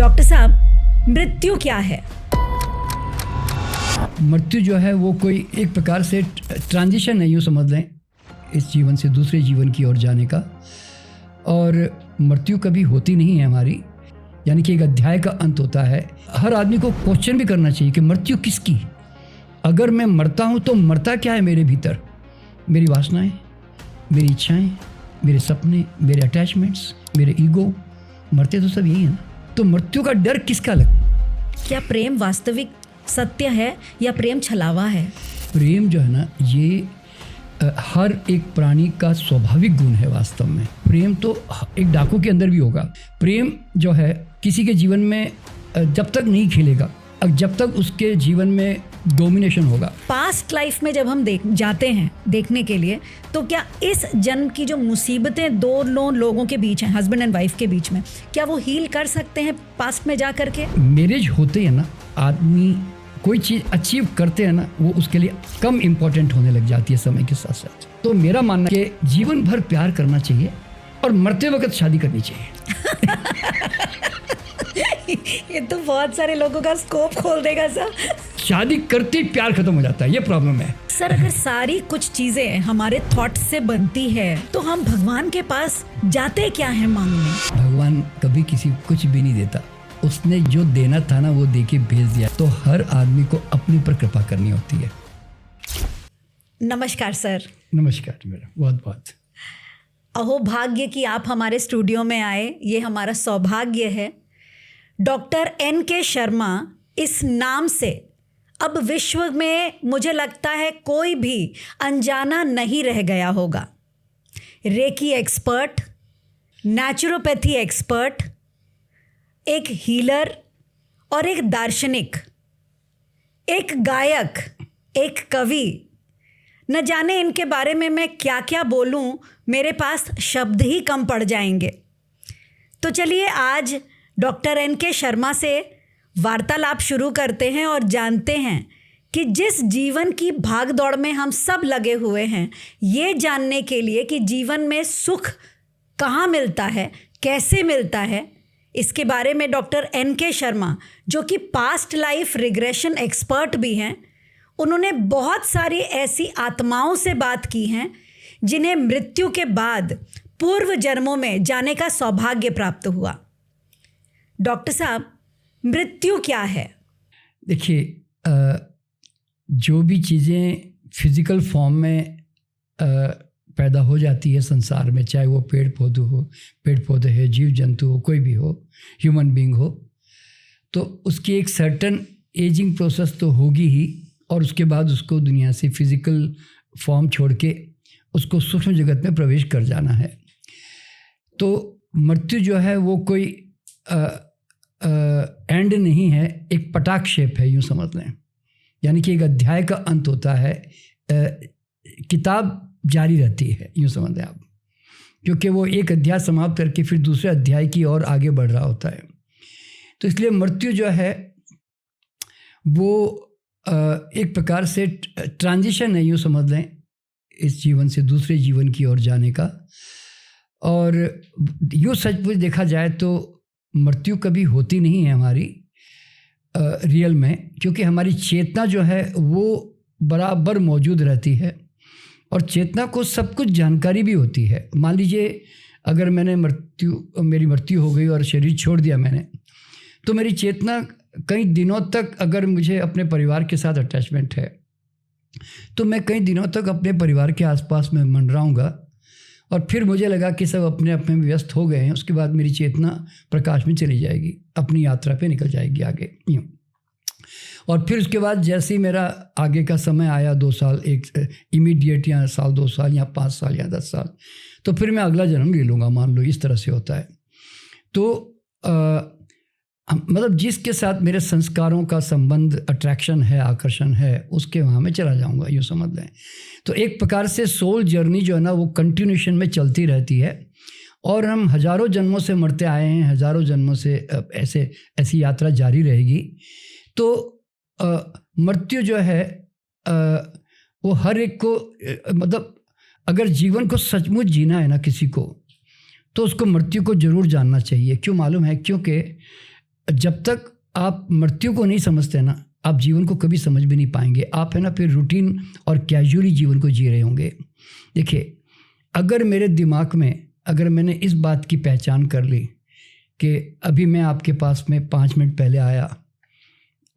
Doctor साहब, मृत्यु क्या है? मृत्यु जो है वो कोई एक प्रकार से ट्रांजिशन है, यूँ समझ लें, इस जीवन से दूसरे जीवन की ओर जाने का। और मृत्यु कभी होती नहीं है हमारी, यानी कि एक अध्याय का अंत होता है। हर आदमी को क्वेश्चन भी करना चाहिए कि मृत्यु किसकी? अगर मैं मरता हूँ तो मरता क्या है मेरे भीतर? मेरी वासनाएं, मेरी इच्छाएं, मेरे सपने, मेरे अटैचमेंट्स, मेरे ईगो, मरते तो सब यही है ना। तो मृत्यु का डर किसका लगता? क्या प्रेम वास्तविक सत्य है या प्रेम छलावा है? प्रेम जो है ना, ये हर एक प्राणी का स्वाभाविक गुण है। वास्तव में प्रेम तो एक डाकू के अंदर भी होगा। प्रेम जो है किसी के जीवन में जब तक नहीं खिलेगा, जब तक उसके जीवन में डोमिनेशन होगा। पास्ट लाइफ में जब हम जाते हैं देखने के लिए, तो क्या इस जन्म की जो मुसीबतें दो लोगों के बीच हैं, हस्बैंड एंड वाइफ के बीच में, क्या वो हील कर सकते हैं पास्ट में जा करके? मैरिज होते हैं ना, आदमी कोई चीज़ अचीव करते हैं ना, वो उसके लिए कम इम्पोर्टेंट होने लग जाती है समय के साथ साथ। तो मेरा मानना है कि जीवन भर प्यार करना चाहिए और मरते वक्त शादी करनी चाहिए। ये तो बहुत सारे लोगों का स्कोप खोल देगा सर। शादी करते ही प्यार खत्म हो जाता है, ये प्रॉब्लम है सर। अगर सारी कुछ चीजें हमारे थॉट से बनती है तो हम भगवान के पास जाते क्या है मांगने? भगवान कभी किसी को कुछ भी नहीं देता। उसने जो देना था ना वो दे के भेज दिया। तो हर आदमी को अपने पर कृपा करनी होती है। नमस्कार सर। नमस्कार मेरा बहुत बहुत। अहो भाग्य कि आप हमारे स्टूडियो में आए, ये हमारा सौभाग्य है। Doctor NK. शर्मा, इस नाम से अब विश्व में मुझे लगता है कोई भी अनजाना नहीं रह गया होगा। रेकी एक्सपर्ट, नेचुरोपैथी एक्सपर्ट, एक हीलर और एक दार्शनिक, एक गायक, एक कवि। न जाने इनके बारे में मैं क्या क्या बोलूं, मेरे पास शब्द ही कम पड़ जाएंगे। तो चलिए आज डॉक्टर एन.के. शर्मा से वार्तालाप शुरू करते हैं और जानते हैं कि जिस जीवन की भागदौड़ में हम सब लगे हुए हैं, ये जानने के लिए कि जीवन में सुख कहाँ मिलता है, कैसे मिलता है, इसके बारे में डॉक्टर एन.के. शर्मा, जो कि पास्ट लाइफ रिग्रेशन एक्सपर्ट भी हैं, उन्होंने बहुत सारी ऐसी आत्माओं से बात की हैं जिन्हें मृत्यु के बाद पूर्व जन्मों में जाने का सौभाग्य प्राप्त हुआ। डॉक्टर साहब, मृत्यु क्या है? देखिए, जो भी चीज़ें फिजिकल फॉर्म में पैदा हो जाती है संसार में, चाहे वो पेड़ पौधे है, जीव जंतु हो, कोई भी हो, ह्यूमन बीइंग हो, तो उसकी एक सर्टन एजिंग प्रोसेस तो होगी ही। और उसके बाद उसको दुनिया से फिजिकल फॉर्म छोड़ के उसको सूक्ष्म जगत में प्रवेश कर जाना है। तो मृत्यु जो है वो कोई एंड नहीं है, एक पटाक शेप है, यूँ समझ लें। यानी कि एक अध्याय का अंत होता है, किताब जारी रहती है, यूँ समझ लें आप, क्योंकि वो एक अध्याय समाप्त करके फिर दूसरे अध्याय की ओर आगे बढ़ रहा होता है। तो इसलिए मृत्यु जो है वो एक प्रकार से ट्रांजिशन है, यूँ समझ लें, इस जीवन से दूसरे जीवन की ओर जाने का। और यूँ सचमुच देखा जाए तो मृत्यु कभी होती नहीं है हमारी रियल में, क्योंकि हमारी चेतना जो है वो बराबर मौजूद रहती है और चेतना को सब कुछ जानकारी भी होती है। मान लीजिए अगर मेरी मृत्यु हो गई और शरीर छोड़ दिया मैंने, तो मेरी चेतना कई दिनों तक, अगर मुझे अपने परिवार के साथ अटैचमेंट है तो मैं कई दिनों तक अपने परिवार के आसपास में मंडराऊंगा और फिर मुझे लगा कि सब अपने अपने में व्यस्त हो गए हैं। उसके बाद मेरी चेतना प्रकाश में चली जाएगी, अपनी यात्रा पे निकल जाएगी आगे यूँ। और फिर उसके बाद जैसे ही मेरा आगे का समय आया, 2 साल, एक इमीडिएट या साल 2 साल या 5 साल या 10 साल, तो फिर मैं अगला जन्म ले लूँगा, मान लो इस तरह से होता है। तो मतलब जिसके साथ मेरे संस्कारों का संबंध, अट्रैक्शन है, आकर्षण है, उसके वहाँ मैं चला जाऊँगा, यूँ समझ लें। तो एक प्रकार से सोल जर्नी जो है ना वो कंटिन्यूशन में चलती रहती है और हम हज़ारों जन्मों से मरते आए हैं, हज़ारों जन्मों से ऐसी यात्रा जारी रहेगी। तो मृत्यु जो है वो हर एक को, मतलब अगर जीवन को सचमुच जीना है ना किसी को, तो उसको मृत्यु को ज़रूर जानना चाहिए। क्यों मालूम है? क्योंकि जब तक आप मृत्यु को नहीं समझते ना, आप जीवन को कभी समझ भी नहीं पाएंगे। आप है ना फिर रूटीन और कैजुअली जीवन को जी रहे होंगे। देखिए, अगर मेरे दिमाग में अगर मैंने इस बात की पहचान कर ली कि अभी मैं आपके पास में 5 मिनट पहले आया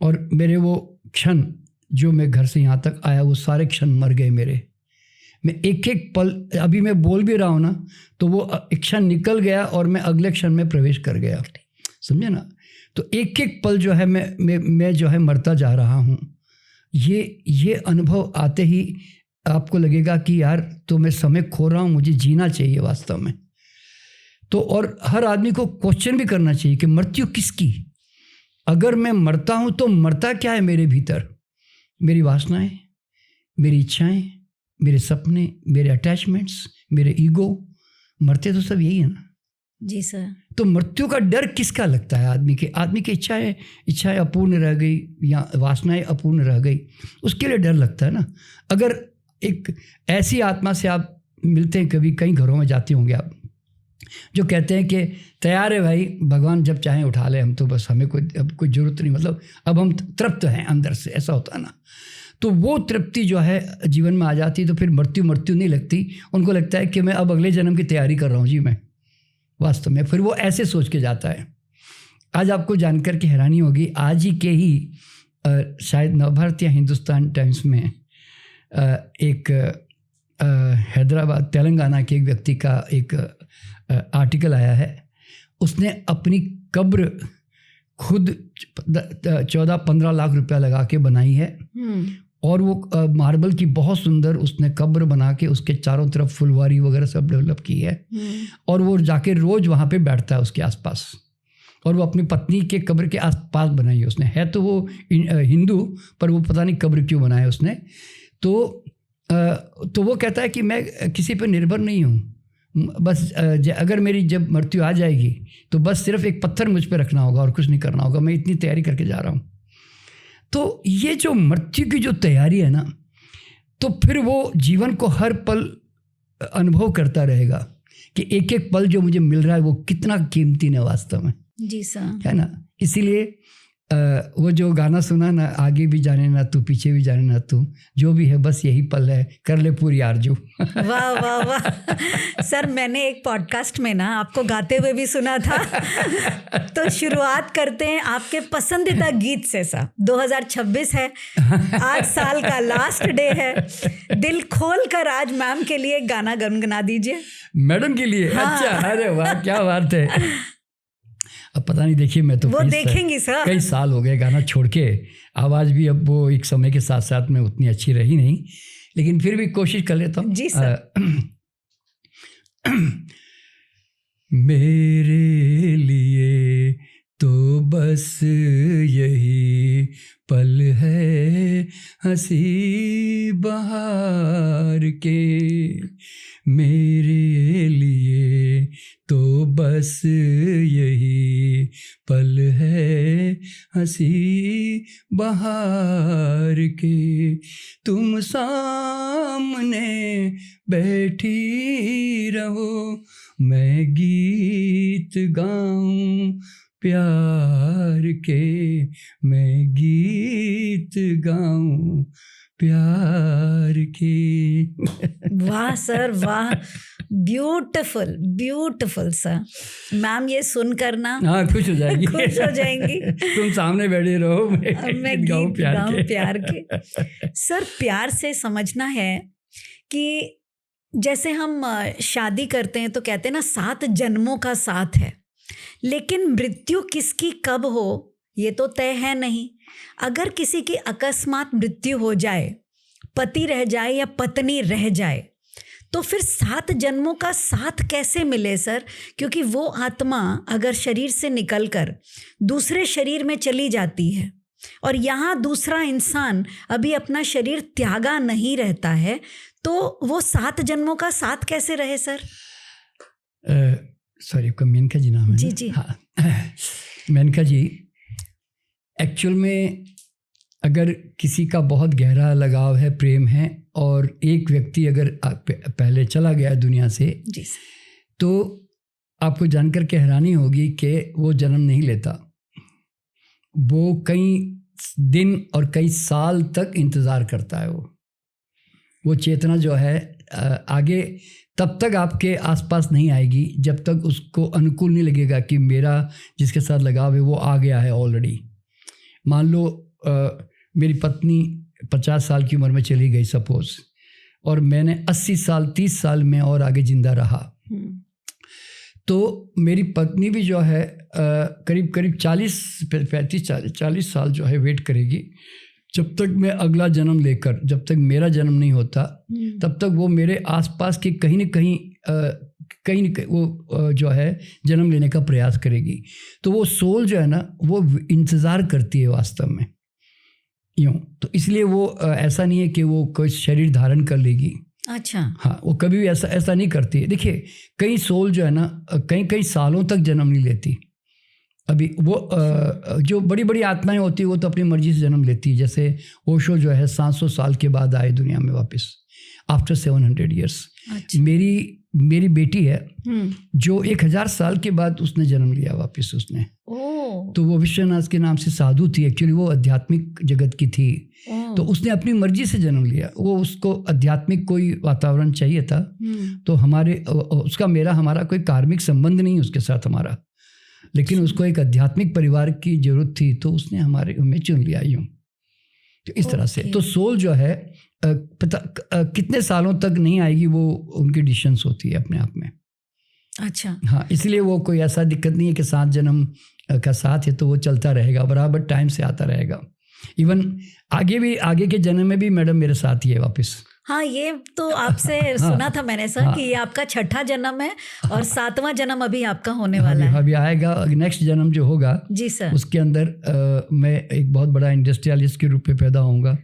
और मेरे वो क्षण जो मैं घर से यहाँ तक आया वो सारे क्षण मर गए मेरे। मैं एक एक पल, अभी मैं बोल भी रहा हूँ ना, तो वो एक क्षण निकल गया और मैं अगले क्षण में प्रवेश कर गया। समझे ना? तो एक एक पल जो है मैं जो है मरता जा रहा हूँ। ये अनुभव आते ही आपको लगेगा कि यार तो मैं समय खो रहा हूँ, मुझे जीना चाहिए वास्तव में। तो और हर आदमी को क्वेश्चन भी करना चाहिए कि मृत्यु किसकी? अगर मैं मरता हूँ तो मरता क्या है मेरे भीतर? मेरी वासनाएं, मेरी इच्छाएं, मेरे सपने, मेरे अटैचमेंट्स, मेरे ईगो, मरते तो सब यही है ना। जी सर। तो मृत्यु का डर किसका लगता है? आदमी की इच्छाएं अपूर्ण रह गई या वासनाएं अपूर्ण रह गई, उसके लिए डर लगता है ना। अगर एक ऐसी आत्मा से आप मिलते हैं, कभी कई घरों में जाते होंगे आप, जो कहते हैं कि तैयार है भाई, भगवान जब चाहें उठा ले, हम तो बस हमें अब कोई ज़रूरत नहीं, मतलब अब हम तृप्त हैं अंदर से, ऐसा होता है ना। तो वो तृप्ति जो है जीवन में आ जाती है, तो फिर मृत्यु नहीं लगती। उनको लगता है कि मैं अब अगले जन्म की तैयारी कर रहा हूँ जी मैं, वास्तव में। फिर वो ऐसे सोच के जाता है। आज आपको जानकर के हैरानी होगी, आज ही के ही शायद नवभारत या हिंदुस्तान टाइम्स में एक हैदराबाद तेलंगाना के एक व्यक्ति का एक आर्टिकल आया है। उसने अपनी कब्र खुद 14-15 लाख रुपया लगा के बनाई है और वो मार्बल की बहुत सुंदर उसने कब्र बना के उसके चारों तरफ फुलवारी वगैरह सब डेवलप की है और वो जाके रोज़ वहाँ पे बैठता है उसके आसपास, और वो अपनी पत्नी के कब्र के आसपास बनाई है उसने। है तो वो हिंदू, पर वो पता नहीं कब्र क्यों बनाया उसने। तो वो कहता है कि मैं किसी पर निर्भर नहीं हूँ, बस अगर मेरी जब मृत्यु आ जाएगी तो बस सिर्फ एक पत्थर मुझ पर रखना होगा और कुछ नहीं करना होगा, मैं इतनी तैयारी करके जा रहा हूँ। तो ये जो मृत्यु की जो तैयारी है ना, तो फिर वो जीवन को हर पल अनुभव करता रहेगा कि एक एक पल जो मुझे मिल रहा है वो कितना कीमती है वास्तव में। जी सर, है ना। इसीलिए वो जो गाना सुना ना, आगे भी जाने ना तू, पीछे भी जाने ना तू, जो भी है बस यही पल है, कर ले पूरी आरजू। वाह वाह वाह सर, मैंने एक पॉडकास्ट में ना आपको गाते हुए भी सुना था। तो शुरुआत करते हैं आपके पसंदीदा गीत से सर। 2026 है, आज साल का लास्ट डे है, दिल खोल कर आज मैम के लिए गाना गुनगुना दीजिए। मैडम के लिए? हाँ। अच्छा, अरे वाह, क्या बात है। अब पता नहीं, देखिए मैं तो वो देखेंगी सर, कई साल हो गए गाना छोड़ के, आवाज़ भी अब वो एक समय के साथ साथ में उतनी अच्छी रही नहीं, लेकिन फिर भी कोशिश कर लेता हूँ। जी सर। मेरे लिए तो बस यही पल है हंसी बहार के, मेरे लिए तो बस यही पल है हंसी बहार के, तुम सामने बैठी रहो, मैं गीत गाऊं प्यार के, मैं गीत गाऊं प्यार के। वाह सर वाह, ब्यूटीफुल ब्यूटीफुल सर। मैम ये सुनकर ना, हाँ, खुश हो जाएगी। खुश हो जाएंगी। तुम सामने बैठे रहो, मैं गीत गाऊं प्यार के। सर, प्यार से समझना है कि जैसे हम शादी करते हैं तो कहते हैं ना 7 जन्मों का साथ है, लेकिन मृत्यु किसकी कब हो ये तो तय है नहीं। अगर किसी की अकस्मात मृत्यु हो जाए, पति रह जाए या पत्नी रह जाए, तो फिर 7 जन्मों का साथ कैसे मिले सर? क्योंकि वो आत्मा अगर शरीर से निकलकर दूसरे शरीर में चली जाती है और यहाँ दूसरा इंसान अभी अपना शरीर त्यागा नहीं रहता है, तो वो 7 जन्मों का साथ कैसे रहे सर? सॉरी, आपका मेनका जी नाम है? जी जी हाँ। मेनका जी, एक्चुअल में अगर किसी का बहुत गहरा लगाव है, प्रेम है, और एक व्यक्ति अगर पहले चला गया दुनिया से जी, तो आपको जानकर के हैरानी होगी कि वो जन्म नहीं लेता। वो कई दिन और कई साल तक इंतज़ार करता है। वो चेतना जो है आगे तब तक आपके आसपास नहीं आएगी जब तक उसको अनुकूल नहीं लगेगा कि मेरा जिसके साथ लगाव है वो आ गया है ऑलरेडी। मान लो मेरी पत्नी 50 साल की उम्र में चली गई सपोज, और मैंने 80 साल 30 साल में और आगे ज़िंदा रहा, तो मेरी पत्नी भी जो है करीब करीब 40 साल जो है वेट करेगी, जब तक मैं अगला जन्म लेकर, जब तक मेरा जन्म नहीं होता तब तक वो मेरे आसपास के कहीं न कहीं वो जो है जन्म लेने का प्रयास करेगी। तो वो सोल जो है ना वो इंतज़ार करती है वास्तव में यूँ। तो इसलिए वो ऐसा नहीं है कि वो कोई शरीर धारण कर लेगी। अच्छा। हाँ, वो कभी भी ऐसा नहीं करती है। देखिए कई सोल जो है ना कई सालों तक जन्म नहीं लेती। अभी वो जो बड़ी बड़ी आत्माएं होती है वो तो अपनी मर्जी से जन्म लेती है। जैसे ओशो जो है 700 साल के बाद आए दुनिया में वापस, आफ्टर 700 ईयर्स। अच्छा। मेरी बेटी है जो 1000 साल के बाद उसने जन्म लिया वापस उसने। तो वो विश्वनाथ के नाम से साधु थी, एक्चुअली वो आध्यात्मिक जगत की थी। तो उसने अपनी मर्जी से जन्म लिया। वो उसको आध्यात्मिक कोई वातावरण चाहिए था, तो हमारा कोई कार्मिक संबंध नहीं उसके साथ हमारा, लेकिन उसको एक आध्यात्मिक परिवार की जरूरत थी, तो उसने हमें चुन लिया यूँ। तो इस तरह से तो सोल जो है पता कितने सालों तक नहीं आएगी, वो उनकी डिसीजंस होती है अपने आप में। अच्छा। हाँ, इसलिए वो कोई ऐसा दिक्कत नहीं है कि 7 जन्म का साथ है तो वो चलता रहेगा, बराबर टाइम से आता रहेगा। इवन आगे के जन्म में भी मैडम मेरे साथ ही है वापस। हाँ, ये तो आपसे सुना था मैंने सर कि ये आपका 6ठा जन्म है और 7वां जन्म अभी आपका होने वाला है। अभी आएगा नेक्स्ट जन्म जो होगा जी सर, उसके अंदर मैं एक बहुत बड़ा इंडस्ट्रियलिस्ट के रूप में पैदा होऊंगा।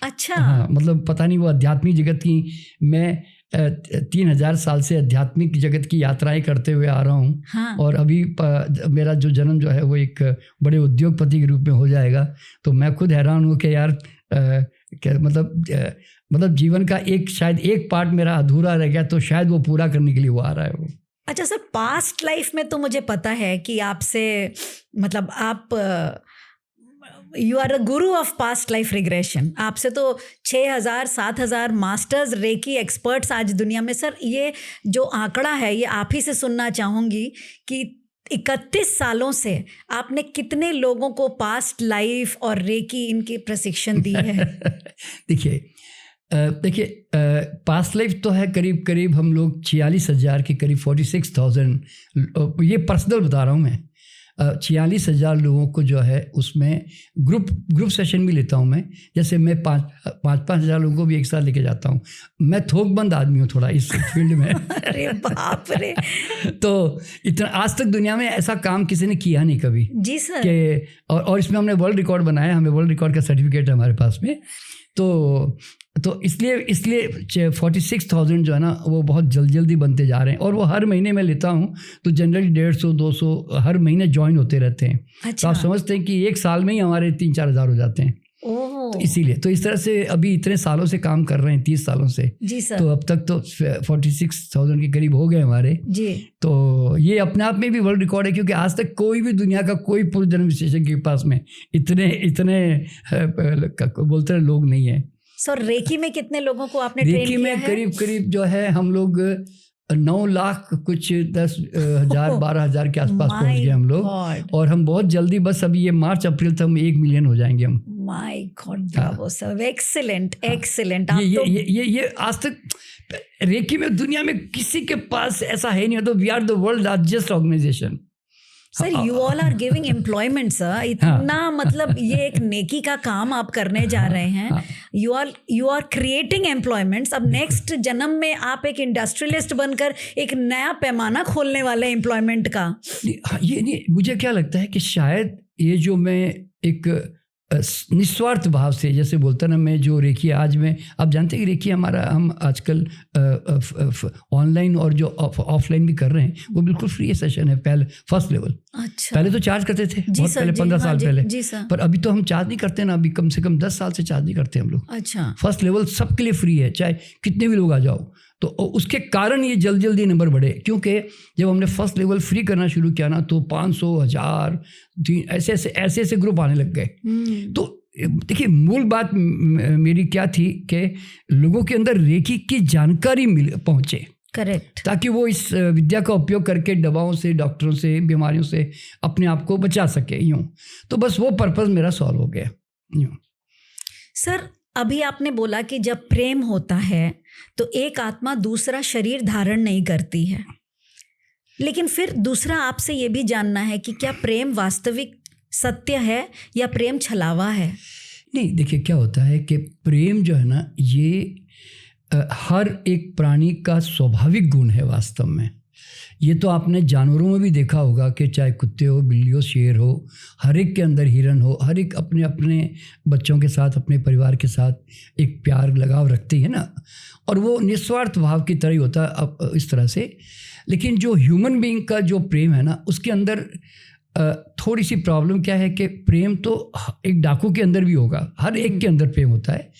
अच्छा। हाँ, मतलब पता नहीं वो आध्यात्मिक जगत की, मैं 3000 साल से आध्यात्मिक जगत की यात्राएं करते हुए आ रहा हूँ। हाँ। और अभी मेरा जो जन्म जो है वो एक बड़े उद्योगपति के रूप में हो जाएगा। तो मैं खुद हैरान हूँ कि यार मतलब जीवन का शायद एक पार्ट मेरा अधूरा रह गया, तो शायद वो पूरा करने के लिए वो आ रहा है वो। अच्छा सर, पास्ट लाइफ में तो मुझे पता है कि आपसे मतलब आप you are a Guru of past life regression. आपसे तो 6000-7000 मास्टर्स रेकी एक्सपर्ट्स आज दुनिया में। सर ये जो आंकड़ा है ये आप ही से सुनना चाहूँगी कि 31 सालों से आपने कितने लोगों को पास्ट लाइफ और रेकी इनकी प्रशिक्षण दी है? देखिए पास्ट लाइफ तो है करीब करीब हम लोग 46,000 के करीब 46,000, ये पर्सनल बता रहा हूँ मैं, 46,000 लोगों को जो है उसमें ग्रुप सेशन भी लेता हूँ मैं। जैसे मैं 5,000 लोगों को भी एक साथ लेके जाता हूँ। मैं थोकबंद आदमी हूँ थोड़ा इस फील्ड में। अरे बाप रे। तो इतना आज तक दुनिया में ऐसा काम किसी ने किया नहीं कभी। जी सर। कि और इसमें हमने वर्ल्ड रिकॉर्ड बनाया, हमें वर्ल्ड रिकॉर्ड का सर्टिफिकेट है हमारे पास में। तो इसलिए 46,000 जो है ना वो बहुत जल्दी बनते जा रहे हैं। और वो हर महीने मैं लेता हूँ तो जनरली 150-200 हर महीने ज्वाइन होते रहते हैं। अच्छा। तो आप समझते हैं कि एक साल में ही हमारे 3-4 हज़ार हो जाते हैं। तो इसीलिए तो इस तरह से अभी इतने सालों से काम कर रहे हैं, 30 सालों से। जी सर। तो अब तक तो 46,000 के करीब हो गए हमारे जी। तो ये अपने आप में भी वर्ल्ड रिकॉर्ड है, क्योंकि आज तक कोई भी दुनिया का कोई पूर्व जन्म विशेषज्ञ के पास में इतने बोलते हैं लोग नहीं है। सर रेकी में कितने लोगों को आपने ट्रेन किया है? रेकी में करीब जो है हम लोग 9 लाख कुछ 10,000 12,000 के आसपास पहुंच गए हम लोग। और हम बहुत जल्दी, बस अभी ये मार्च अप्रैल तक हम 1 मिलियन हो जाएंगे हम। My God, Bravo sir, excellent excellent. ये आज तक रेकी में दुनिया में किसी के पास ऐसा है नहीं। तो we are the world largest organisation. Sir you all are giving employment sir, इतना मतलब ये एक नेकी का काम आप करने जा रहे हैं। You are creating employments. अब नेक्स्ट जन्म में आप एक इंडस्ट्रियलिस्ट बनकर एक नया पैमाना खोलने वाले एम्प्लॉयमेंट का। ये नहीं, मुझे क्या लगता है कि शायद ये जो मैं एक निस्वार्थ भाव से जैसे बोलता ना, मैं जो रेकी आज में आप जानते हैं कि रेकी हम आजकल ऑनलाइन और जो ऑफलाइन भी कर रहे हैं वो बिल्कुल फ्री सेशन है। पहले फर्स्ट लेवल। अच्छा। पहले तो चार्ज करते थे बहुत पहले, 15 साल पहले। पर अभी तो हम चार्ज नहीं करते ना, अभी कम से कम 10 साल से चार्ज नहीं करते हम लोग। अच्छा। फर्स्ट लेवल सबके लिए फ्री है, चाहे कितने भी लोग आ जाओ। तो उसके कारण ये जल्दी नंबर बढ़े, क्योंकि जब हमने फर्स्ट लेवल फ्री करना शुरू किया ना तो 500, 1000, 3 ऐसे ग्रुप आने लग गए। तो देखिए मूल बात मेरी क्या थी कि लोगों के अंदर रेकी की जानकारी पहुँचे, करेक्ट, ताकि वो इस विद्या का उपयोग करके दवाओं से, डॉक्टरों से, बीमारियों से अपने आप को बचा सके। यूँ तो बस वो पर्पज़ मेरा सॉल्व हो गया। यूँ सर, अभी आपने बोला कि जब प्रेम होता है तो एक आत्मा दूसरा शरीर धारण नहीं करती है, लेकिन फिर दूसरा आपसे ये भी जानना है कि क्या प्रेम वास्तविक सत्य है या प्रेम छलावा है? नहीं, देखिए क्या होता है कि प्रेम जो है ना, ये हर एक प्राणी का स्वाभाविक गुण है वास्तव में। ये तो आपने जानवरों में भी देखा होगा कि चाहे कुत्ते हो, बिल्ली हो, शेर हो, हर एक के अंदर हिरन हो, हर एक अपने अपने बच्चों के साथ, अपने परिवार के साथ एक प्यार लगाव रखती है ना, और वो निस्वार्थ भाव की तरह ही होता है इस तरह से। लेकिन जो ह्यूमन बीइंग का जो प्रेम है ना, उसके अंदर थोड़ी सी प्रॉब्लम क्या है कि प्रेम तो एक डाकू के अंदर भी होगा, हर एक के अंदर प्रेम होता है।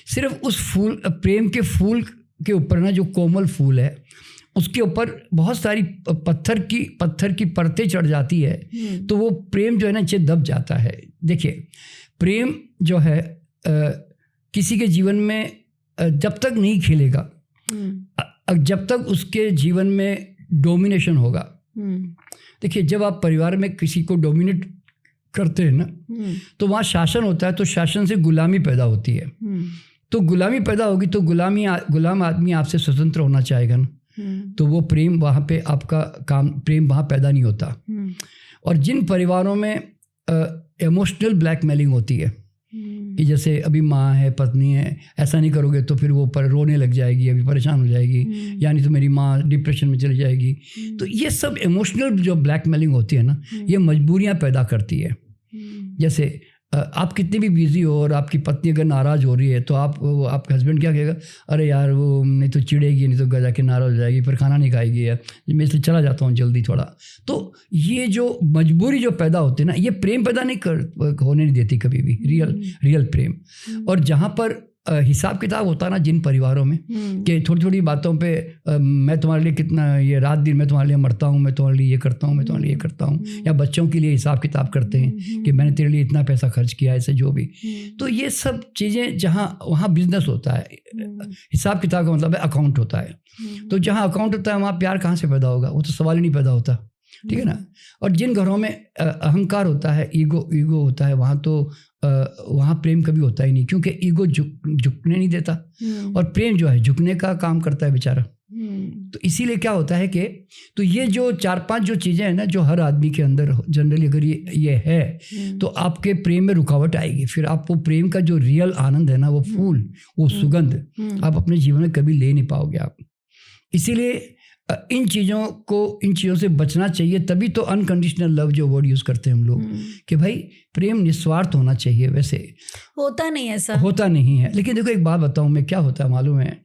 सिर्फ उस फूल, प्रेम के फूल के ऊपर ना, जो कोमल फूल है उसके ऊपर बहुत सारी पत्थर की परतें चढ़ जाती है, तो वो प्रेम जो है ना नीचे दब जाता है। देखिए प्रेम जो है किसी के जीवन में जब तक नहीं खिलेगा, जब तक उसके जीवन में डोमिनेशन होगा। देखिए जब आप परिवार में किसी को डोमिनेट करते हैं ना, तो वहाँ शासन होता है, तो शासन से गुलामी पैदा होती है। तो गुलामी पैदा होगी तो गुलाम आदमी आपसे स्वतंत्र होना चाहेगा ना, तो वो प्रेम वहाँ पे आपका प्रेम वहाँ पैदा नहीं होता। और जिन परिवारों में इमोशनल ब्लैकमेलिंग होती है कि जैसे अभी माँ है, पत्नी है, ऐसा नहीं करोगे तो फिर वो पर रोने लग जाएगी, अभी परेशान हो जाएगी, यानी तो मेरी माँ डिप्रेशन में चली जाएगी। तो ये सब इमोशनल जो ब्लैकमेलिंग होती है ना, ये मजबूरियाँ पैदा करती है। जैसे आप कितनी भी बिजी हो और आपकी पत्नी अगर नाराज़ हो रही है, तो आपका हस्बैंड क्या कहेगा, अरे यार वो नहीं तो चिढ़ेगी, नहीं तो जाके नाराज़ हो जाएगी, फिर खाना नहीं खाएगी, या मैं इसलिए चला जाता हूँ जल्दी थोड़ा। तो ये जो मजबूरी जो पैदा होती है ना, ये प्रेम पैदा होने नहीं देती कभी भी, रियल प्रेम। और जहाँ पर हिसाब किताब होता है ना जिन परिवारों में, कि थोड़ी थोड़ी बातों पे मैं तुम्हारे लिए कितना, ये रात दिन मैं तुम्हारे लिए मरता हूँ, मैं तुम्हारे लिए ये करता हूँ, मैं तुम्हारे लिए ये करता हूँ, या बच्चों के लिए हिसाब किताब करते हैं कि मैंने तेरे लिए इतना पैसा खर्च किया, ऐसे जो भी। तो ये सब चीज़ें जहाँ वहाँ बिजनेस होता है, हिसाब किताब का मतलब है अकाउंट होता है। तो जहाँ अकाउंट होता है वहाँ प्यार कहाँ से पैदा होगा, वो तो सवाल ही नहीं पैदा होता, ठीक है ना। और जिन घरों में अहंकार होता है, ईगो होता है, वहाँ तो वहाँ प्रेम कभी होता ही नहीं, क्योंकि ईगो झुकने नहीं देता, और प्रेम जो है झुकने का काम करता है बेचारा। तो इसीलिए क्या होता है कि तो ये जो 4-5 जो चीज़ें हैं ना, जो हर आदमी के अंदर जनरली अगर ये है, तो आपके प्रेम में रुकावट आएगी। फिर आपको प्रेम का जो रियल आनंद है ना, वो फूल, वो सुगंध आप अपने जीवन में कभी ले नहीं पाओगे आप। इसीलिए इन चीज़ों से बचना चाहिए। तभी तो अनकंडीशनल लव जो वर्ड यूज़ करते हैं हम लोग, कि भाई प्रेम निस्वार्थ होना चाहिए। वैसे होता नहीं, ऐसा होता नहीं है। लेकिन देखो एक बात बताऊं मैं, क्या होता है मालूम है,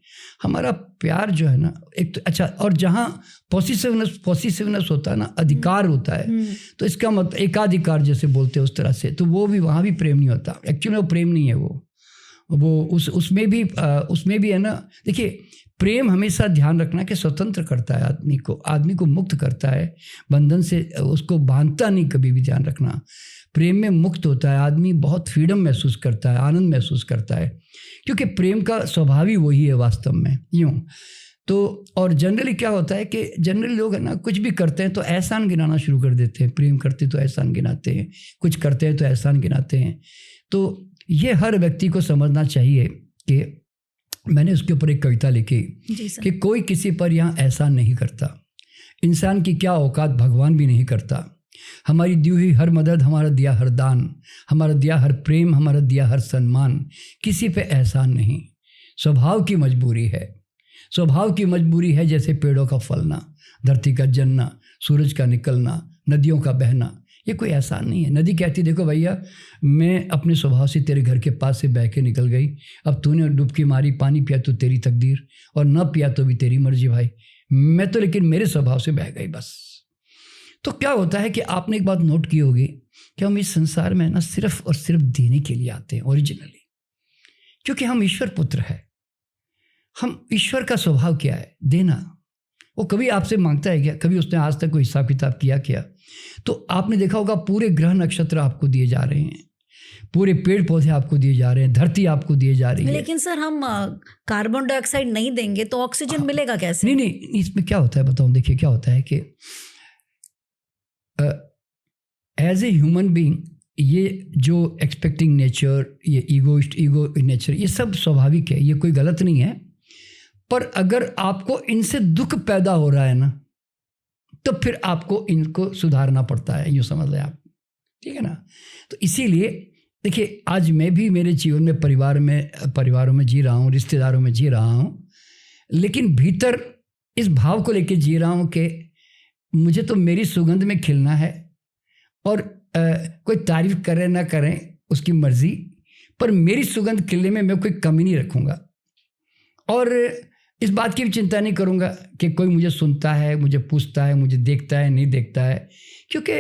हमारा प्यार जो है ना, एक तो अच्छा, और जहाँ पॉसेसिवनेस होता है ना, अधिकार होता है, तो इसका मतलब एकाधिकार जैसे बोलते हैं उस तरह से, तो वो भी, वहाँ भी प्रेम नहीं होता। एक्चुअली वो प्रेम नहीं है, वो उसमें भी है ना। देखिए प्रेम हमेशा ध्यान रखना कि स्वतंत्र करता है आदमी को मुक्त करता है बंधन से, उसको बांधता नहीं, कभी भी ध्यान रखना। प्रेम में मुक्त होता है आदमी, बहुत फ्रीडम महसूस करता है, आनंद महसूस करता है, क्योंकि प्रेम का स्वभाव ही वही है वास्तव में। यूँ तो और जनरली क्या होता है कि जनरली लोग है ना, कुछ भी करते हैं तो एहसान गिनाना शुरू कर देते हैं। प्रेम करते तो एहसान गिनाते हैं, कुछ करते हैं तो एहसान गिनाते हैं। तो ये हर व्यक्ति को समझना चाहिए कि मैंने उसके ऊपर एक कविता लिखी कि कोई किसी पर यहाँ एहसान नहीं करता, इंसान की क्या औकात भगवान भी नहीं करता। हमारी दी हुई हर मदद, हमारा दिया हर दान, हमारा दिया हर प्रेम, हमारा दिया हर सम्मान, किसी पे एहसान नहीं। स्वभाव की मजबूरी है जैसे पेड़ों का फलना, धरती का जनना, सूरज का निकलना, नदियों का बहना। ये कोई एहसान नहीं है। नदी कहती देखो भैया, मैं अपने स्वभाव से तेरे घर के पास से बह के निकल गई, अब तूने डुबकी मारी, पानी पिया तो तेरी तकदीर, और न पिया तो भी तेरी मर्जी भाई, मैं तो लेकिन मेरे स्वभाव से बह गई बस। तो क्या होता है कि आपने एक बात नोट की होगी कि हम इस संसार में ना सिर्फ और सिर्फ देने के लिए आते हैं ओरिजिनली, क्योंकि हम ईश्वर पुत्र हैं। हम ईश्वर का स्वभाव क्या है? देना। वो कभी आपसे मांगता है क्या? कभी उसने आज तक कोई हिसाब किताब किया क्या? तो आपने देखा होगा पूरे ग्रह नक्षत्र आपको दिए जा रहे हैं, पूरे पेड़ पौधे आपको दिए जा रहे हैं, धरती आपको दिए जा रही है। लेकिन सर हम कार्बन डाइऑक्साइड नहीं देंगे तो ऑक्सीजन मिलेगा कैसे? नहीं, इसमें क्या होता है बताऊं। देखिए क्या होता है कि एज ए ह्यूमन बीइंग ये जो एक्सपेक्टिंग नेचर, ये ईगो नेचर, ये सब स्वाभाविक है, ये कोई गलत नहीं है। पर अगर आपको इनसे दुख पैदा हो रहा है ना, तो फिर आपको इनको सुधारना पड़ता है, यूँ समझ लें आप, ठीक है ना। तो इसीलिए देखिए आज मैं भी मेरे जीवन में परिवारों में जी रहा हूँ, रिश्तेदारों में जी रहा हूँ, लेकिन भीतर इस भाव को लेके जी रहा हूँ कि मुझे तो मेरी सुगंध में खिलना है, और कोई तारीफ करे ना करें उसकी मर्जी, पर मेरी सुगंध खिलने में मैं कोई कमी नहीं रखूँगा। और इस बात की भी चिंता नहीं करूँगा कि कोई मुझे सुनता है, मुझे पूछता है, मुझे देखता है, नहीं देखता है, क्योंकि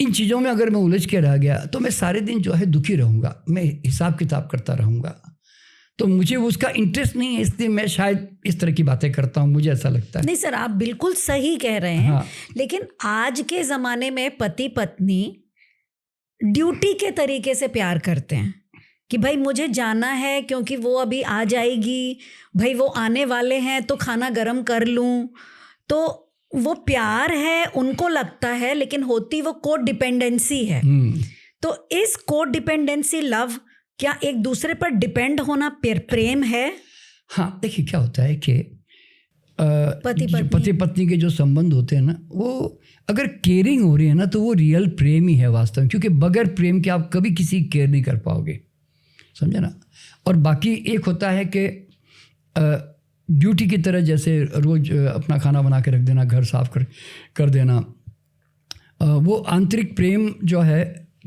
इन चीज़ों में अगर मैं उलझ के रह गया तो मैं सारे दिन जो है दुखी रहूँगा, मैं हिसाब किताब करता रहूँगा। तो मुझे उसका इंटरेस्ट नहीं है, इसलिए मैं शायद इस तरह की बातें करता हूँ, मुझे ऐसा लगता है। नहीं सर, आप बिल्कुल सही कह रहे हैं। हाँ। लेकिन आज के ज़माने में पति पत्नी ड्यूटी के तरीके से प्यार करते हैं कि भाई मुझे जाना है क्योंकि वो अभी आ जाएगी, भाई वो आने वाले हैं तो खाना गर्म कर लूँ। तो वो प्यार है उनको लगता है, लेकिन होती वो कोड डिपेंडेंसी है। तो इस कोड डिपेंडेंसी लव क्या एक दूसरे पर डिपेंड होना प्रेम है? हाँ, देखिए क्या होता है कि पति पत्नी के जो संबंध होते हैं ना, वो अगर केयरिंग हो रही है ना, तो वो रियल प्रेम ही है वास्तव में, क्योंकि बगैर प्रेम के आप कभी किसी की केयर नहीं कर पाओगे, समझे ना। और बाकी एक होता है कि ड्यूटी की तरह, जैसे रोज़ अपना खाना बना के रख देना, घर साफ कर देना, वो आंतरिक प्रेम जो है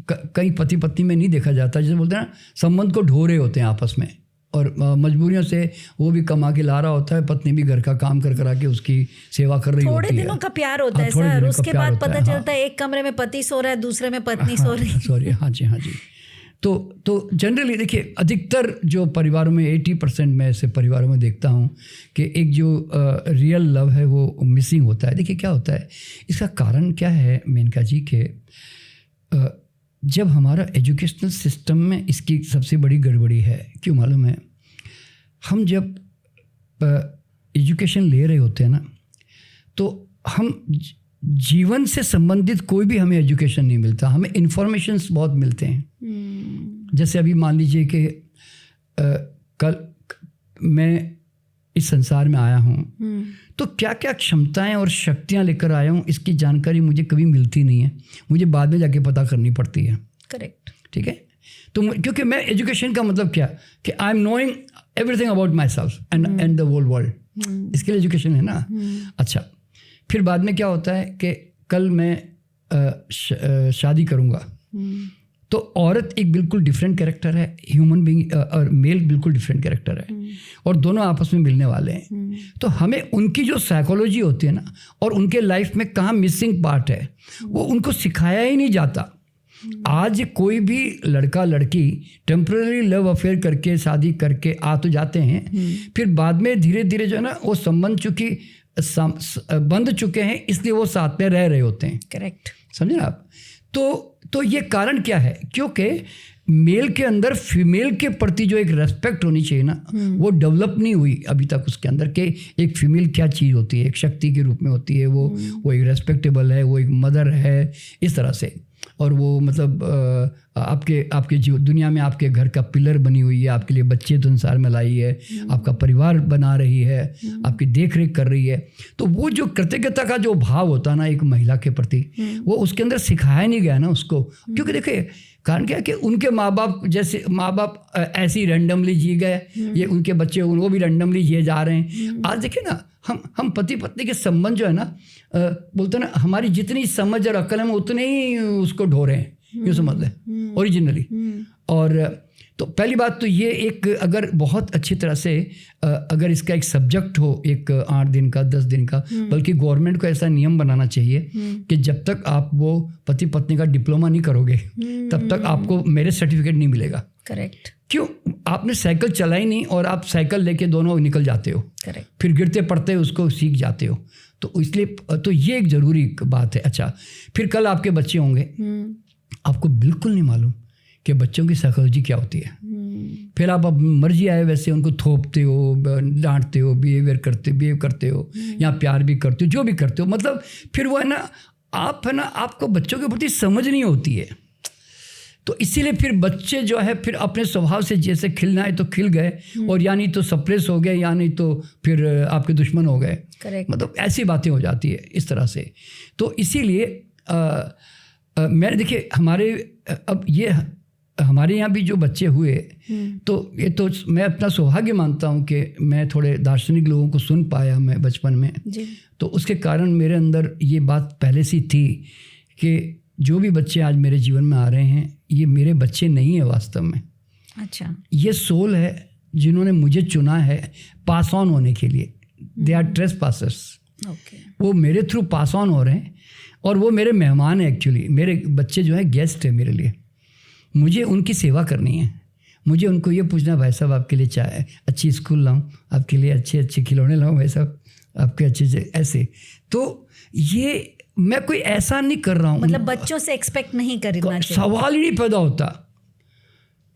कई पति पत्नी में नहीं देखा जाता। जैसे बोलते हैं ना, संबंध को ढो रहे होते हैं आपस में, और मजबूरियों से वो भी कमा के ला रहा होता है, पत्नी भी घर का काम करा के उसकी सेवा कर रही होती है। थोड़े दिनों का प्यार होता है सर, उसके बाद पता चलता है एक कमरे में पति सो रहा है, दूसरे में पत्नी सो रही है। सॉरी, हाँ जी। तो जनरली देखिए अधिकतर जो परिवारों में 80% मैं ऐसे परिवारों में देखता हूँ कि एक जो रियल लव है वो मिसिंग होता है। देखिए क्या होता है, इसका कारण क्या है मेनका जी के जब हमारा एजुकेशनल सिस्टम में इसकी सबसे बड़ी गड़बड़ी है। क्यों मालूम है, हम जब एजुकेशन ले रहे होते हैं ना, तो हम जीवन से संबंधित कोई भी हमें एजुकेशन नहीं मिलता, हमें इन्फॉर्मेशंस बहुत मिलते हैं। जैसे अभी मान लीजिए कि कल मैं इस संसार में आया हूँ, तो क्या क्या क्षमताएं और शक्तियाँ लेकर आया हूँ, इसकी जानकारी मुझे कभी मिलती नहीं है, मुझे बाद में जाके पता करनी पड़ती है। करेक्ट, ठीक है। तो क्योंकि मैं एजुकेशन का मतलब क्या कि I am knowing everything about myself and the whole world, इसके लिए एजुकेशन है ना। अच्छा, फिर बाद में क्या होता है कि कल मैं शादी करूँगा, तो औरत एक बिल्कुल डिफरेंट कैरेक्टर है, ह्यूमन बीइंग, और मेल बिल्कुल डिफरेंट कैरेक्टर है, और दोनों आपस में मिलने वाले हैं। तो हमें उनकी जो साइकोलॉजी होती है ना, और उनके लाइफ में कहाँ मिसिंग पार्ट है, वो उनको सिखाया ही नहीं जाता। आज कोई भी लड़का लड़की टेम्पररी लव अफेयर करके शादी करके आ तो जाते हैं, फिर बाद में धीरे धीरे जो है ना वो संबंध चूँकि बंध चुके हैं, इसलिए वो साथ में रह रहे होते हैं। करेक्ट, समझे ना आप। तो ये कारण क्या है, क्योंकि मेल के अंदर फीमेल के प्रति जो एक रेस्पेक्ट होनी चाहिए ना, वो डेवलप नहीं हुई अभी तक उसके अंदर के एक फीमेल क्या चीज़ होती है, एक शक्ति के रूप में होती है, वो एक रेस्पेक्टेबल है, वो एक मदर है, इस तरह से। और वो मतलब आपके जीवन दुनिया में आपके घर का पिलर बनी हुई है, आपके लिए बच्चे तो संसार में लाई है, आपका परिवार बना रही है, आपकी देख रेख कर रही है। तो वो जो कृतज्ञता का जो भाव होता है ना एक महिला के प्रति, वो उसके अंदर सिखाया नहीं गया ना उसको। क्योंकि देखिए कारण क्या है कि उनके माँ बाप ऐसे ही रैंडमली जी गए, ये उनके बच्चे वो भी रैंडमली जिए जा रहे हैं। आज देखिए ना, हम पति पत्नी के संबंध जो है ना, बोलते हैं ना, हमारी जितनी समझ और अक्ल है हम उतने ही उसको ढो रहे हैं, यूँ समझ लें ओरिजिनली। और तो पहली बात तो ये एक अगर बहुत अच्छी तरह से अगर इसका एक सब्जेक्ट हो एक 8 दिन का 10 दिन का, बल्कि गवर्नमेंट को ऐसा नियम बनाना चाहिए कि जब तक आप वो पति पत्नी का डिप्लोमा नहीं करोगे तब तक आपको मैरिज सर्टिफिकेट नहीं मिलेगा। करेक्ट। क्यों? आपने साइकिल चलाई नहीं और आप साइकिल लेके दोनों निकल जाते हो, करेक्ट, फिर गिरते पड़ते उसको सीख जाते हो। तो इसलिए तो ये एक ज़रूरी बात है। अच्छा, फिर कल आपके बच्चे होंगे, आपको बिल्कुल नहीं मालूम कि बच्चों की साइकोलॉजी क्या होती है। फिर आप अब मर्जी आए वैसे उनको थोपते हो, डांटते हो, बिहेव करते हो या प्यार भी करते हो, जो भी करते हो, मतलब फिर वो है ना, आप है ना, आपको बच्चों के प्रति समझ नहीं होती है। तो इसीलिए फिर बच्चे जो है फिर अपने स्वभाव से जैसे खिलना है तो खिल गए, और यानी तो सप्रेस हो गए, यानी तो फिर आपके दुश्मन हो गए। करेक्ट। मतलब ऐसी बातें हो जाती है इस तरह से। तो इसीलिए मैंने देखिए हमारे यहाँ भी जो बच्चे हुए, तो ये तो मैं अपना सौभाग्य मानता हूँ कि मैं थोड़े दार्शनिक लोगों को सुन पाया मैं बचपन में जी। तो उसके कारण मेरे अंदर ये बात पहले से थी कि जो भी बच्चे आज मेरे जीवन में आ रहे हैं ये मेरे बच्चे नहीं है वास्तव में। अच्छा। ये सोल है जिन्होंने मुझे चुना है पास ऑन होने के लिए। They are trespassers. ओके। वो मेरे थ्रू पास ऑन हो रहे हैं और वो मेरे मेहमान हैं। एक्चुअली मेरे बच्चे जो है गेस्ट है मेरे लिए। मुझे उनकी सेवा करनी है। मुझे उनको ये पूछना, भाई साहब आपके लिए चाय अच्छी स्कूल लाऊं, आपके लिए अच्छे अच्छे खिलौने लाऊं, भाई साहब आपके अच्छे ऐसे। तो ये मैं कोई ऐसा नहीं कर रहा हूँ, मतलब बच्चों से एक्सपेक्ट नहीं करना चाहिए, सवाल ही नहीं पैदा होता।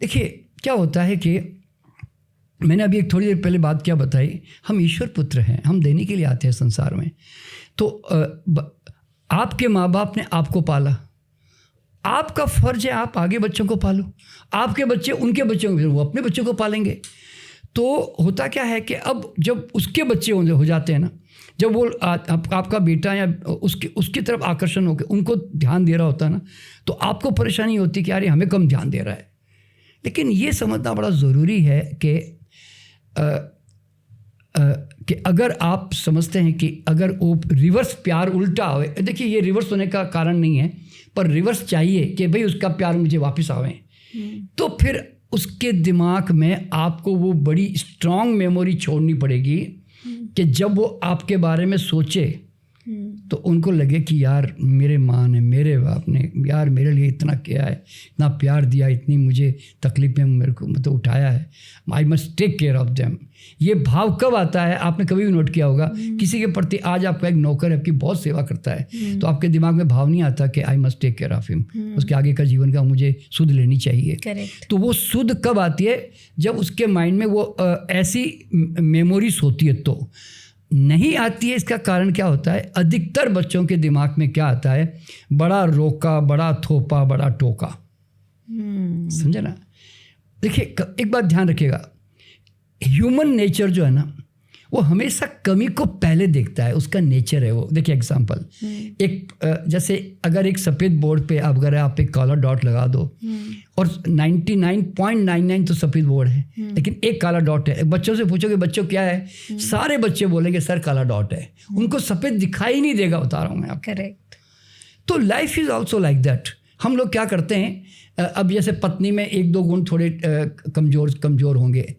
देखिए क्या होता है कि मैंने अभी एक थोड़ी देर पहले बात क्या बताई, हम ईश्वर पुत्र हैं, हम देने के लिए आते हैं संसार में। तो आपके माँ बाप ने आपको पाला, आपका फर्ज है आप आगे बच्चों को पालो। आपके बच्चे उनके बच्चों को, वो अपने बच्चों को पालेंगे। तो होता क्या है कि अब जब उसके बच्चे हो जाते हैं ना, जब वो आपका बेटा या उसकी तरफ आकर्षण होकर उनको ध्यान दे रहा होता है ना, तो आपको परेशानी होती कि यार हमें कम ध्यान दे रहा है। लेकिन ये समझना बड़ा ज़रूरी है कि अगर आप समझते हैं कि अगर वो रिवर्स प्यार उल्टा आवे, देखिए ये रिवर्स होने का कारण नहीं है, पर रिवर्स चाहिए कि भाई उसका प्यार मुझे वापस आवे, तो फिर उसके दिमाग में आपको वो बड़ी स्ट्रांग मेमोरी छोड़नी पड़ेगी कि जब वो आपके बारे में सोचे तो उनको लगे कि यार मेरे माँ ने, मेरे बाप ने यार मेरे लिए इतना किया है, इतना प्यार दिया, इतनी मुझे तकलीफ में मेरे को मतलब उठाया है, I must take care of them. ये भाव कब आता है? आपने कभी भी नोट किया होगा, किसी के प्रति आज आपका एक नौकर आपकी बहुत सेवा करता है तो आपके दिमाग में भाव नहीं आता कि I must take care of him, उसके आगे का जीवन का मुझे सुध लेनी चाहिए। Correct. तो वो सुध कब आती है? जब उसके माइंड में वो ऐसी मेमोरीज होती है। तो नहीं आती है, इसका कारण क्या होता है? अधिकतर बच्चों के दिमाग में क्या आता है? बड़ा रोका, बड़ा थोपा, बड़ा टोका। समझे ना? देखिए एक बात ध्यान रखिएगा, ह्यूमन नेचर जो है ना वो हमेशा कमी को पहले देखता है, उसका नेचर है वो। देखिए एग्जांपल, एक जैसे अगर एक सफ़ेद बोर्ड पे अगर आप एक काला डॉट लगा दो और 99.99 तो सफ़ेद बोर्ड है लेकिन एक काला डॉट है, बच्चों से पूछोगे बच्चों क्या है, सारे बच्चे बोलेंगे सर काला डॉट है, उनको सफ़ेद दिखाई नहीं देगा, बता रहा हूँ मैं आपको। करेक्ट। तो life is also like that. हम लोग क्या करते हैं, अब जैसे पत्नी में 1-2 गुण थोड़े कमज़ोर होंगे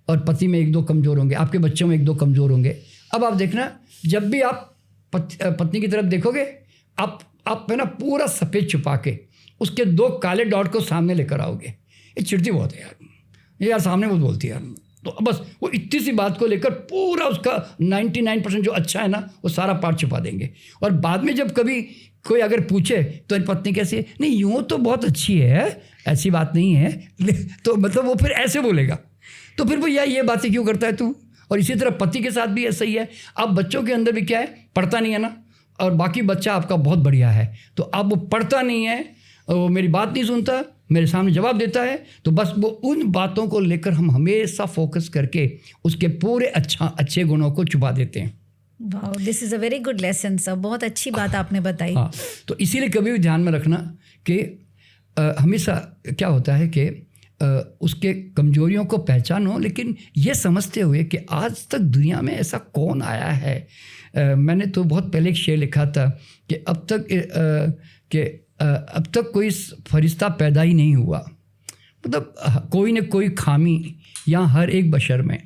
और पति में 1-2 कमज़ोर होंगे, आपके बच्चों में 1-2 कमज़ोर होंगे। अब आप देखना, जब भी आप पत्नी की तरफ देखोगे, आप है ना पूरा सफ़ेद छुपा के उसके 2 काले डॉट को सामने लेकर आओगे। ये चिढ़ती बहुत है यार, ये यार सामने बहुत बोलती है यार। तो बस वो इतनी सी बात को लेकर पूरा उसका 99% जो अच्छा है ना वो सारा पार्ट छुपा देंगे। और बाद में जब कभी कोई अगर पूछे तो पत्नी कैसी है, नहीं यूँ तो बहुत अच्छी है, ऐसी बात नहीं है, तो मतलब वो फिर ऐसे बोलेगा। तो फिर वो ये बातें क्यों करता है तू? और इसी तरह पति के साथ भी ऐसा ही है। अब बच्चों के अंदर भी क्या है, पढ़ता नहीं है ना, और बाकी बच्चा आपका बहुत बढ़िया है, तो अब वो पढ़ता नहीं है, वो मेरी बात नहीं सुनता, मेरे सामने जवाब देता है, तो बस वो उन बातों को लेकर हम हमेशा फोकस करके उसके पूरे अच्छे गुणों को छुपा देते हैं। Wow, this is a very good lesson sir, बहुत अच्छी बात आपने बताई। हाँ, तो इसीलिए कभी भी ध्यान में रखना कि हमेशा क्या होता है कि उसके कमजोरियों को पहचानो, लेकिन ये समझते हुए कि आज तक दुनिया में ऐसा कौन आया है। मैंने तो बहुत पहले एक शेर लिखा था कि अब तक कोई फरिश्ता पैदा ही नहीं हुआ। मतलब कोई न कोई खामी यहाँ हर एक बशर में,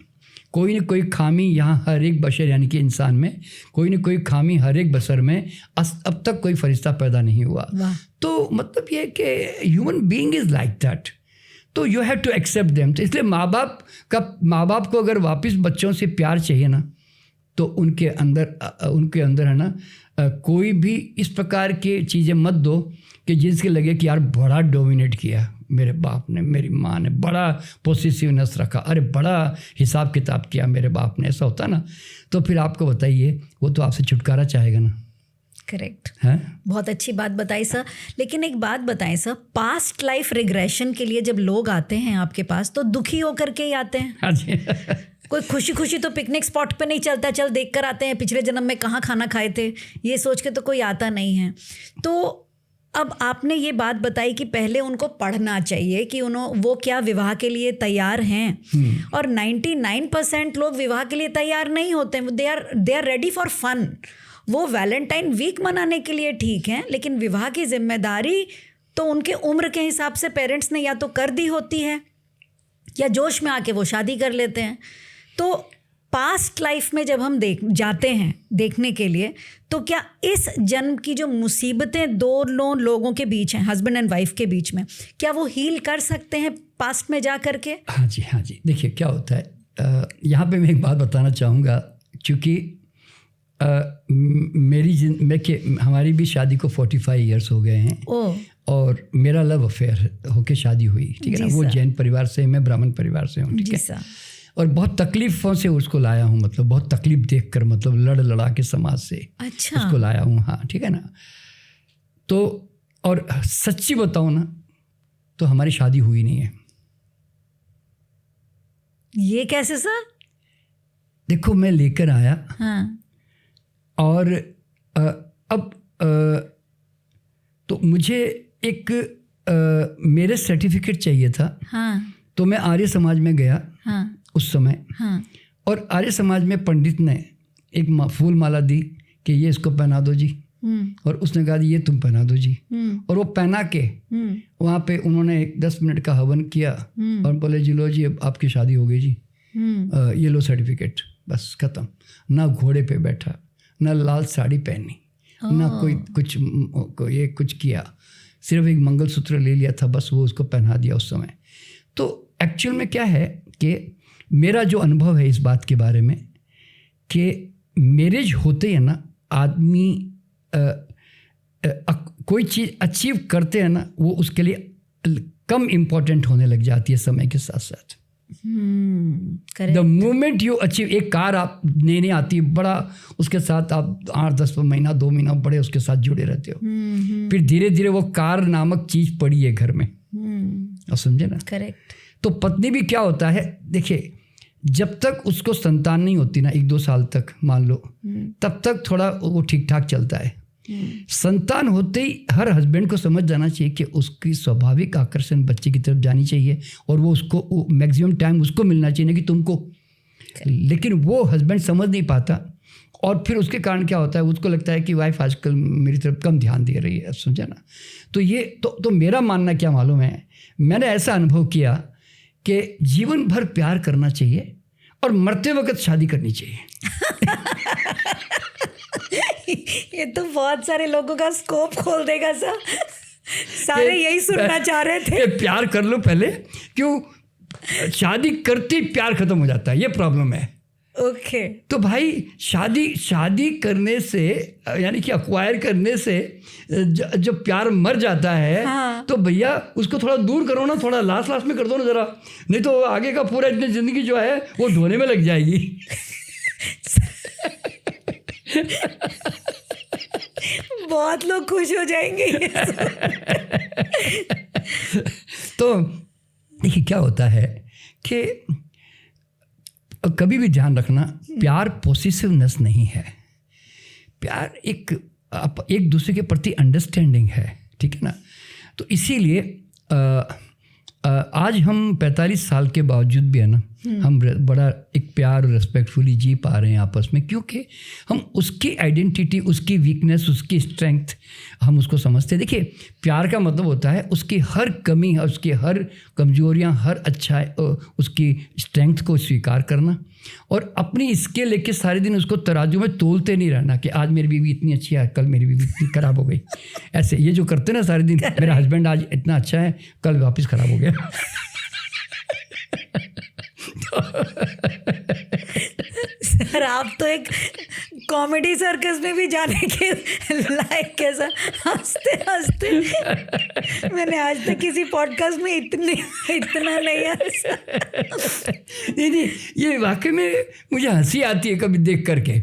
कोई न कोई खामी यहाँ हर एक बशर यानी कि इंसान में कोई न कोई खामी हर एक बशर में अब तक कोई फरिश्ता पैदा नहीं हुआ। तो मतलब ये कि human being is like that, तो you have to accept them. तो इसलिए माँ बाप को अगर वापस बच्चों से प्यार चाहिए ना, तो उनके अंदर है ना कोई भी इस प्रकार की चीज़ें मत दो कि जिसके लगे कि यार बड़ा डोमिनेट किया मेरे बाप ने, मेरी माँ ने, बड़ा पोसेसिवनेस रखा, अरे बड़ा हिसाब किताब किया मेरे बाप ने, ऐसा होता ना। तो फिर आपको बताइए वो तो आपसे छुटकारा चाहेगा ना। करेक्ट है, बहुत अच्छी बात बताई सर। लेकिन एक बात बताएं सर, पास्ट लाइफ रिग्रेशन के लिए जब लोग आते हैं आपके पास तो दुखी होकर के ही आते हैं? हाँ जी कोई खुशी खुशी तो पिकनिक स्पॉट पे नहीं चलता, चल देख कर आते हैं पिछले जन्म में कहाँ खाना खाए थे, ये सोच के तो कोई आता नहीं है। तो अब आपने ये बात बताई कि पहले उनको पढ़ना चाहिए कि वो क्या विवाह के लिए तैयार हैं, और 99% लोग विवाह के लिए तैयार नहीं होते, they are ready for fun. वो वैलेंटाइन वीक मनाने के लिए ठीक है, लेकिन विवाह की जिम्मेदारी तो उनके उम्र के हिसाब से पेरेंट्स ने या तो कर दी होती है या जोश में आके वो शादी कर लेते हैं। तो पास्ट लाइफ में जब हम जाते हैं देखने के लिए, तो क्या इस जन्म की जो मुसीबतें दोनों लोगों के बीच हैं, हस्बैंड एंड वाइफ के बीच में, क्या वो हील कर सकते हैं पास्ट में जा कर के? हाँ जी। देखिए क्या होता है, यहाँ पे मैं एक बात बताना चाहूँगा, क्योंकि हमारी भी शादी को 45 इयर्स हो गए हैं। और मेरा लव अफेयर होके शादी हुई, ठीक है ना। वो जैन परिवार से, मैं ब्राह्मण परिवार से हूँ, ठीक है। और बहुत तकलीफ़ों से उसको लाया हूँ, मतलब बहुत तकलीफ देखकर, मतलब लड़ा के समाज से उसको लाया हूँ। हाँ, ठीक है ना। तो और सच्ची बताऊँ ना तो हमारी शादी हुई नहीं है। ये कैसे सर? देखो मैं लेकर आया, हाँ। और अब तो मुझे एक मेरे सर्टिफिकेट चाहिए था। हाँ। तो मैं आर्य समाज में गया। हाँ। उस समय। हाँ। और आर्य समाज में पंडित ने एक फूल माला दी कि ये इसको पहना दो जी, और उसने कहा ये तुम पहना दो जी। और वो पहना के वहाँ पे उन्होंने 10 मिनट का हवन किया और बोले जी लो जी अब आपकी शादी हो गई जी, ये लो सर्टिफिकेट, बस खत्म। ना घोड़े पे बैठा, ना लाल साड़ी पहनी, ना कोई कुछ किया, सिर्फ एक मंगलसूत्र ले लिया था, बस वो उसको पहना दिया उस समय। तो एक्चुअल में क्या है कि मेरा जो अनुभव है इस बात के बारे में कि मैरिज होते हैं ना, आदमी कोई चीज़ अचीव करते हैं ना, वो उसके लिए कम इम्पोर्टेंट होने लग जाती है समय के साथ साथ। द मोमेंट यू अचीव, एक कार आप लेने आती है, बड़ा उसके साथ आप 8-10 महीना 2 महीना बड़े उसके साथ जुड़े रहते हो, फिर धीरे धीरे वो कार नामक चीज़ पड़ी है घर में, और समझे ना। करेक्ट। तो पत्नी भी क्या होता है, देखिए जब तक उसको संतान नहीं होती ना 1-2 साल तक मान लो, तब तक थोड़ा वो ठीक ठाक चलता है। संतान होते ही हर हस्बैंड को समझ जाना चाहिए कि उसकी स्वाभाविक आकर्षण बच्चे की तरफ जानी चाहिए, और वो उसको मैक्सिमम टाइम उसको मिलना चाहिए ना कि तुमको। लेकिन वो हस्बैंड समझ नहीं पाता, और फिर उसके कारण क्या होता है, उसको लगता है कि वाइफ आजकल मेरी तरफ कम ध्यान दे रही है, समझा ना। तो ये तो मेरा मानना क्या मालूम है, मैंने ऐसा अनुभव किया कि जीवन भर प्यार करना चाहिए और मरते वक्त शादी करनी चाहिए। ये तो बहुत सारे लोगों का स्कोप खोल देगा सर। सारे यही सुनना चाह रहे थे। प्यार कर लो पहले, क्यों शादी करते प्यार खत्म हो जाता है, ये प्रॉब्लम है। ओके। तो भाई शादी करने से यानी कि अक्वायर करने से जो प्यार मर जाता है, हाँ। तो भैया उसको थोड़ा दूर करो ना, थोड़ा लास्ट में कर दो ना जरा, नहीं तो आगे का पूरा इतनी जिंदगी जो है वो ढोने में लग जाएगी। बहुत लोग खुश हो जाएंगे। तो देखिए क्या होता है कि कभी भी ध्यान रखना, प्यार पॉसेसिवनेस नहीं है, प्यार एक दूसरे के प्रति अंडरस्टैंडिंग है, ठीक है ना। तो इसीलिए आज हम 45 साल के बावजूद भी है ना, हम बड़ा एक प्यार और रेस्पेक्टफुली जी पा रहे हैं आपस में, क्योंकि हम उसकी आइडेंटिटी, उसकी वीकनेस, उसकी स्ट्रेंथ हम उसको समझते हैं। देखिए, प्यार का मतलब होता है उसकी हर कमी, उसकी हर कमजोरियां, हर अच्छाई, उसकी स्ट्रेंथ को स्वीकार करना और अपनी इसके लेके सारे दिन उसको तराजू में तोलते नहीं रहना कि आज मेरी बीवी इतनी अच्छी है, कल मेरी बीवी इतनी ख़राब हो गई। ऐसे ये जो करते ना सारे दिन, मेरा हस्बैंड आज इतना अच्छा है, कल वापस ख़राब हो गया। सर, आप तो एक कॉमेडी सर्कस में भी जाने के लायक के सर, हंसते हंसते मैंने आज तक किसी पॉडकास्ट में इतना नहीं हंसा। नहीं, ये वाकई में मुझे हंसी आती है कभी देख करके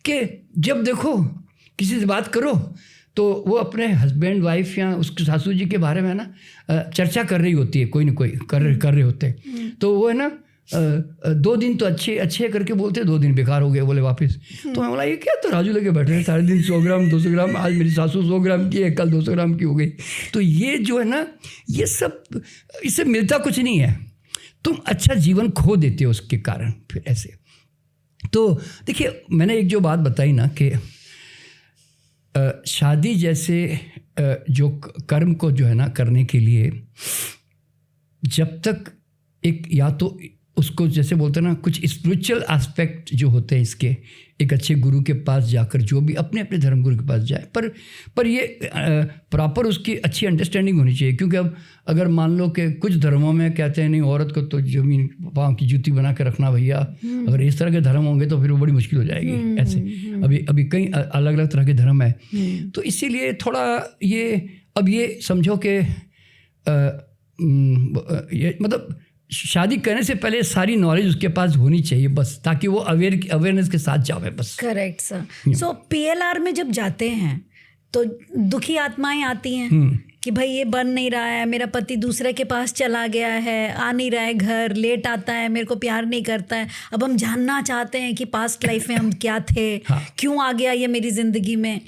कि जब देखो किसी से बात करो तो वो अपने हस्बैंड वाइफ या उसके सासू जी के बारे में ना चर्चा कर रही होती है, कोई ना कोई कर रहे होते हैं, तो वो है ना 2 दिन तो अच्छे करके बोलते, 2 दिन बेकार हो गए बोले वापस। तो मैं बोला ये क्या, तो राजू लेके बैठे हैं सारे दिन, 100 ग्राम 200 ग्राम, आज मेरी सासू 100 ग्राम की है, कल 200 ग्राम की हो गई। तो ये जो है ना, ये सब इससे मिलता कुछ नहीं है, तुम अच्छा जीवन खो देते हो उसके कारण फिर ऐसे। तो देखिए, मैंने एक जो बात बताई ना कि शादी जैसे जो कर्म को जो है ना करने के लिए, जब तक एक या तो उसको जैसे बोलते हैं ना, कुछ स्पिरिचुअल एस्पेक्ट जो होते हैं इसके, एक अच्छे गुरु के पास जाकर, जो भी अपने अपने धर्म गुरु के पास जाए, पर ये प्रॉपर उसकी अच्छी अंडरस्टैंडिंग होनी चाहिए। क्योंकि अब अगर मान लो कि कुछ धर्मों में कहते हैं नहीं, औरत को तो जमीन पाँव की जूती बना के रखना भैया, अगर इस तरह के धर्म होंगे तो फिर वो बड़ी मुश्किल हो जाएगी। ऐसे अभी कई अलग अलग तरह के धर्म है, तो इसीलिए थोड़ा ये समझो कि ये मतलब शादी करने से पहले सारी नॉलेज उसके पास होनी चाहिए बस, ताकि वो अवेयरनेस के साथ जावे बस। Correct sir. सो PLR में जब जाते हैं तो दुखी आत्माएं आती हैं कि भाई ये बन नहीं रहा है, मेरा पति दूसरे के पास चला गया है, आ नहीं रहा है घर, लेट आता है, मेरे को प्यार नहीं करता है। अब हम जानना चाहते हैं कि पास्ट लाइफ में हम क्या थे, क्यों आ गया ये मेरी ज़िंदगी में।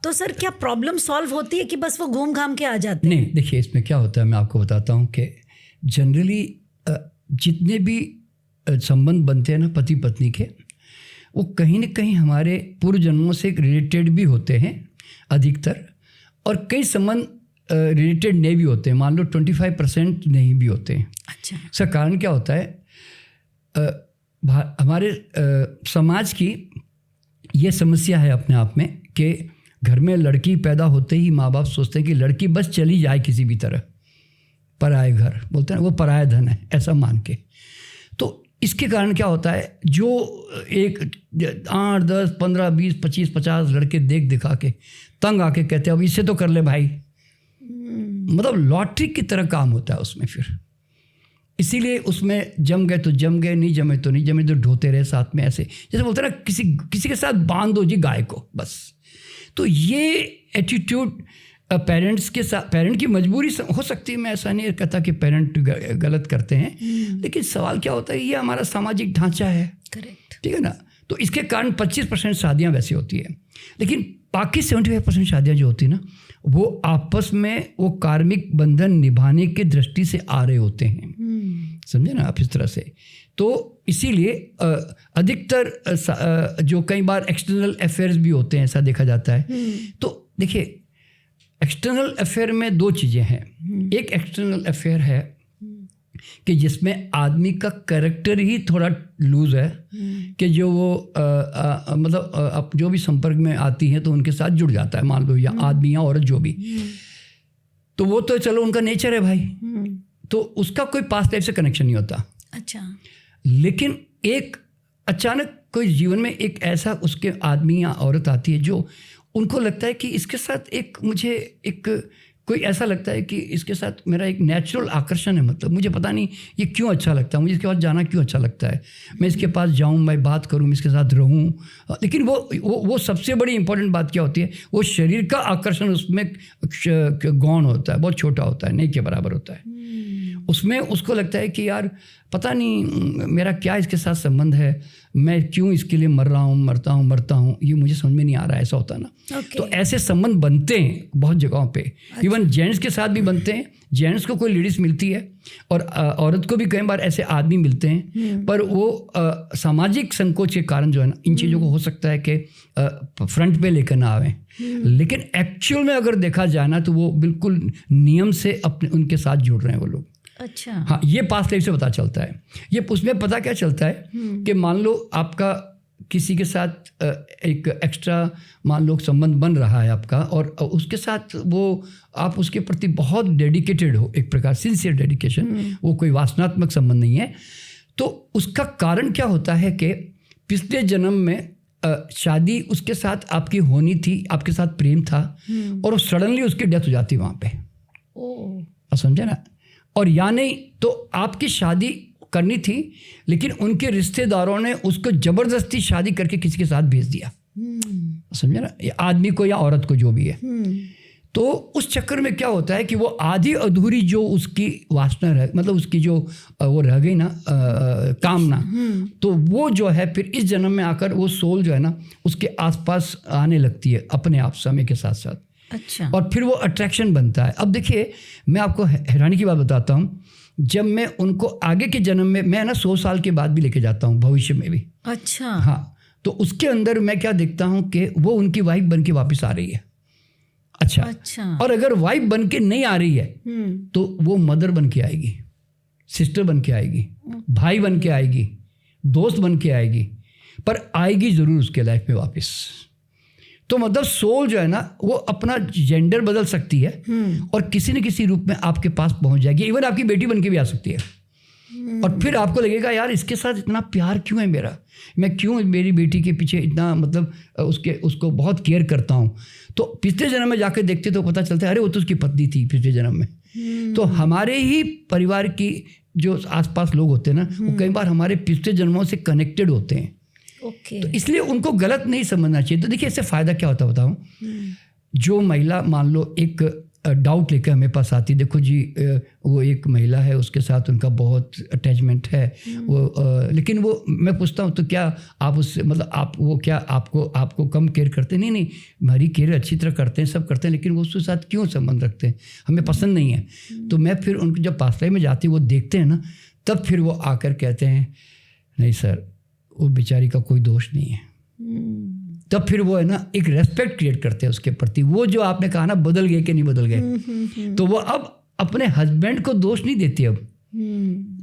तो सर, क्या प्रॉब्लम सॉल्व होती है कि बस वो घूम घाम के आ जाते हैं? नहीं, देखिए इसमें क्या होता है, मैं आपको बताता हूँ कि जनरली जितने भी संबंध बनते हैं ना पति पत्नी के, वो कहीं ना कहीं हमारे पूर्व जन्मों से रिलेटेड भी होते हैं अधिकतर, और कई संबंध रिलेटेड नहीं भी होते हैं, मान लो 25% नहीं भी होते हैं। अच्छा। इसका कारण क्या होता है, हमारे समाज की ये समस्या है अपने आप में कि घर में लड़की पैदा होते ही माँ बाप सोचते हैं कि लड़की बस चली जाए किसी भी तरह, पराए घर बोलते हैं, वो पराया धन है ऐसा मान के। तो इसके कारण क्या होता है, जो एक 8 10 15 20 25 50 लड़के देख दिखा के तंग आके कहते हैं अब इससे तो कर ले भाई, मतलब लॉटरी की तरह काम होता है उसमें फिर। इसीलिए उसमें जम गए तो जम गए, नहीं जमे तो नहीं जमे, तो ढोते रहे साथ में, ऐसे जैसे बोलते हैं ना किसी के साथ बांध दो जी गाय को बस। तो ये एटीट्यूड पेरेंट्स के साथ, पेरेंट की मजबूरी हो सकती है, मैं ऐसा नहीं कहता कि पेरेंट गलत करते हैं, लेकिन सवाल क्या होता है, ये हमारा सामाजिक ढांचा है। करेक्ट, ठीक है ना। तो इसके कारण 25% शादियाँ वैसी होती है, लेकिन बाकी 75% शादियाँ जो होती है ना, वो आपस में वो कार्मिक बंधन निभाने की दृष्टि से आ रहे होते हैं। समझे ना आप, इस तरह से। तो इसीलिए अधिकतर जो कई बार एक्सटर्नल अफेयर्स भी होते हैं, ऐसा देखा जाता है। तो देखिए, एक्सटर्नल अफेयर में 2 चीज़ें हैं। एक एक्सटर्नल अफेयर है कि जिसमें आदमी का कैरेक्टर ही थोड़ा लूज है, कि जो वो मतलब जो भी संपर्क में आती हैं तो उनके साथ जुड़ जाता है, मान लो या आदमी या औरत जो भी, तो वो तो चलो उनका नेचर है भाई, तो उसका कोई पास्ट लाइफ से कनेक्शन नहीं होता। अच्छा। लेकिन एक अचानक कोई जीवन में एक ऐसा उसके आदमी या औरत आती है जो उनको लगता है कि इसके साथ मुझे कोई ऐसा लगता है कि इसके साथ मेरा एक नेचुरल आकर्षण है, मतलब मुझे पता नहीं ये क्यों अच्छा लगता है, मुझे इसके पास जाना क्यों अच्छा लगता है, मैं इसके पास जाऊँ, मैं बात करूँ, मैं इसके साथ रहूँ। लेकिन वो सबसे बड़ी इंपॉर्टेंट बात क्या होती है, वो शरीर का आकर्षण उसमें गौण होता है, बहुत छोटा होता है, नहीं के बराबर होता है। उसमें उसको लगता है कि यार पता नहीं मेरा क्या इसके साथ संबंध है, मैं क्यों इसके लिए मरता हूँ, ये मुझे समझ में नहीं आ रहा है, ऐसा होता है ना। तो ऐसे संबंध बनते हैं बहुत जगहों पे। इवन जेंट्स के साथ भी बनते हैं। जेंट्स को कोई लेडीज़ मिलती है और औरत को भी कई बार ऐसे आदमी मिलते हैं, पर वो सामाजिक संकोच के कारण जो है ना, इन चीज़ों को हो सकता है कि फ्रंट पे लेकर ना आवे, लेकिन एक्चुअल में अगर देखा जाए ना तो वो बिल्कुल नियम से अपने उनके साथ जुड़ रहे हैं वो लोग। अच्छा, हाँ, ये पास्ट लाइफ से पता चलता है। ये उसमें पता क्या चलता है कि मान लो आपका किसी के साथ एक एक्स्ट्रा मान लो संबंध बन रहा है आपका, और उसके साथ वो आप उसके प्रति बहुत डेडिकेटेड हो, एक प्रकार सिंसियर डेडिकेशन, वो कोई वासनात्मक संबंध नहीं है। तो उसका कारण क्या होता है कि पिछले जन्म में शादी उसके साथ आपकी होनी थी, आपके साथ प्रेम था, और सडनली उसकी डेथ हो जाती वहाँ पे। आप समझे ना। और या नहीं तो आपकी शादी करनी थी, लेकिन उनके रिश्तेदारों ने उसको जबरदस्ती शादी करके किसी के साथ भेज दिया। समझे ना, आदमी को या औरत को जो भी है। तो उस चक्कर में क्या होता है कि वो आधी अधूरी जो उसकी वासना रह, मतलब उसकी जो वो रह गई ना कामना, तो वो जो है फिर इस जन्म में आकर वो सोल जो है ना उसके आसपास आने लगती है अपने आप समय के साथ साथ। अच्छा। और फिर वो अट्रैक्शन बनता है। अब देखिए, मैं आपको हैरानी की बात बताता हूँ। जब मैं उनको आगे के जन्म में, मैं ना 100 साल के बाद भी लेके जाता हूँ, भविष्य में भी। अच्छा। हाँ, तो उसके अंदर मैं क्या देखता हूँ कि वो उनकी वाइफ बन के वापस आ रही है। अच्छा। और अगर वाइफ बन के नहीं आ रही है तो वो मदर बन के आएगी, सिस्टर बन के आएगी, भाई बन के आएगी, दोस्त बन के आएगी, पर आएगी ज़रूर उसके लाइफ में वापस। तो मतलब सोल जो है ना वो अपना जेंडर बदल सकती है और किसी न किसी रूप में आपके पास पहुंच जाएगी। इवन आपकी बेटी बन के भी आ सकती है। और फिर आपको लगेगा यार इसके साथ इतना प्यार क्यों है मेरा, मैं क्यों मेरी बेटी के पीछे इतना मतलब उसको बहुत केयर करता हूँ। तो पिछले जन्म में जाकर देखते तो पता चलता है अरे वो तो उसकी पत्नी थी पिछले जन्म में। तो हमारे ही परिवार की जो आसपास लोग होते हैं ना वो कई बार हमारे पिछले जन्मों से कनेक्टेड होते हैं। तो इसलिए उनको गलत नहीं समझना चाहिए। तो देखिए इससे फ़ायदा क्या होता बताऊँ। जो महिला मान लो एक डाउट लेकर हमें पास आती, देखो जी वो एक महिला है, उसके साथ उनका बहुत अटैचमेंट है वो, लेकिन वो मैं पूछता हूँ तो क्या आप उससे मतलब आप वो क्या आपको कम केयर करते? नहीं, हमारी केयर अच्छी तरह करते हैं, सब करते हैं, लेकिन वो उसके साथ क्यों संबंध रखते हैं, हमें पसंद नहीं है। तो मैं फिर उनको जब पास में जाती वो देखते हैं ना, तब फिर वो आकर कहते हैं नहीं सर वो बेचारी का कोई दोष नहीं है। तब फिर वो है ना एक रेस्पेक्ट क्रिएट करते हैं उसके प्रति। वो जो आपने कहा ना बदल गए कि नहीं बदल गए, तो वो अब अपने हस्बैंड को दोष नहीं देती अब,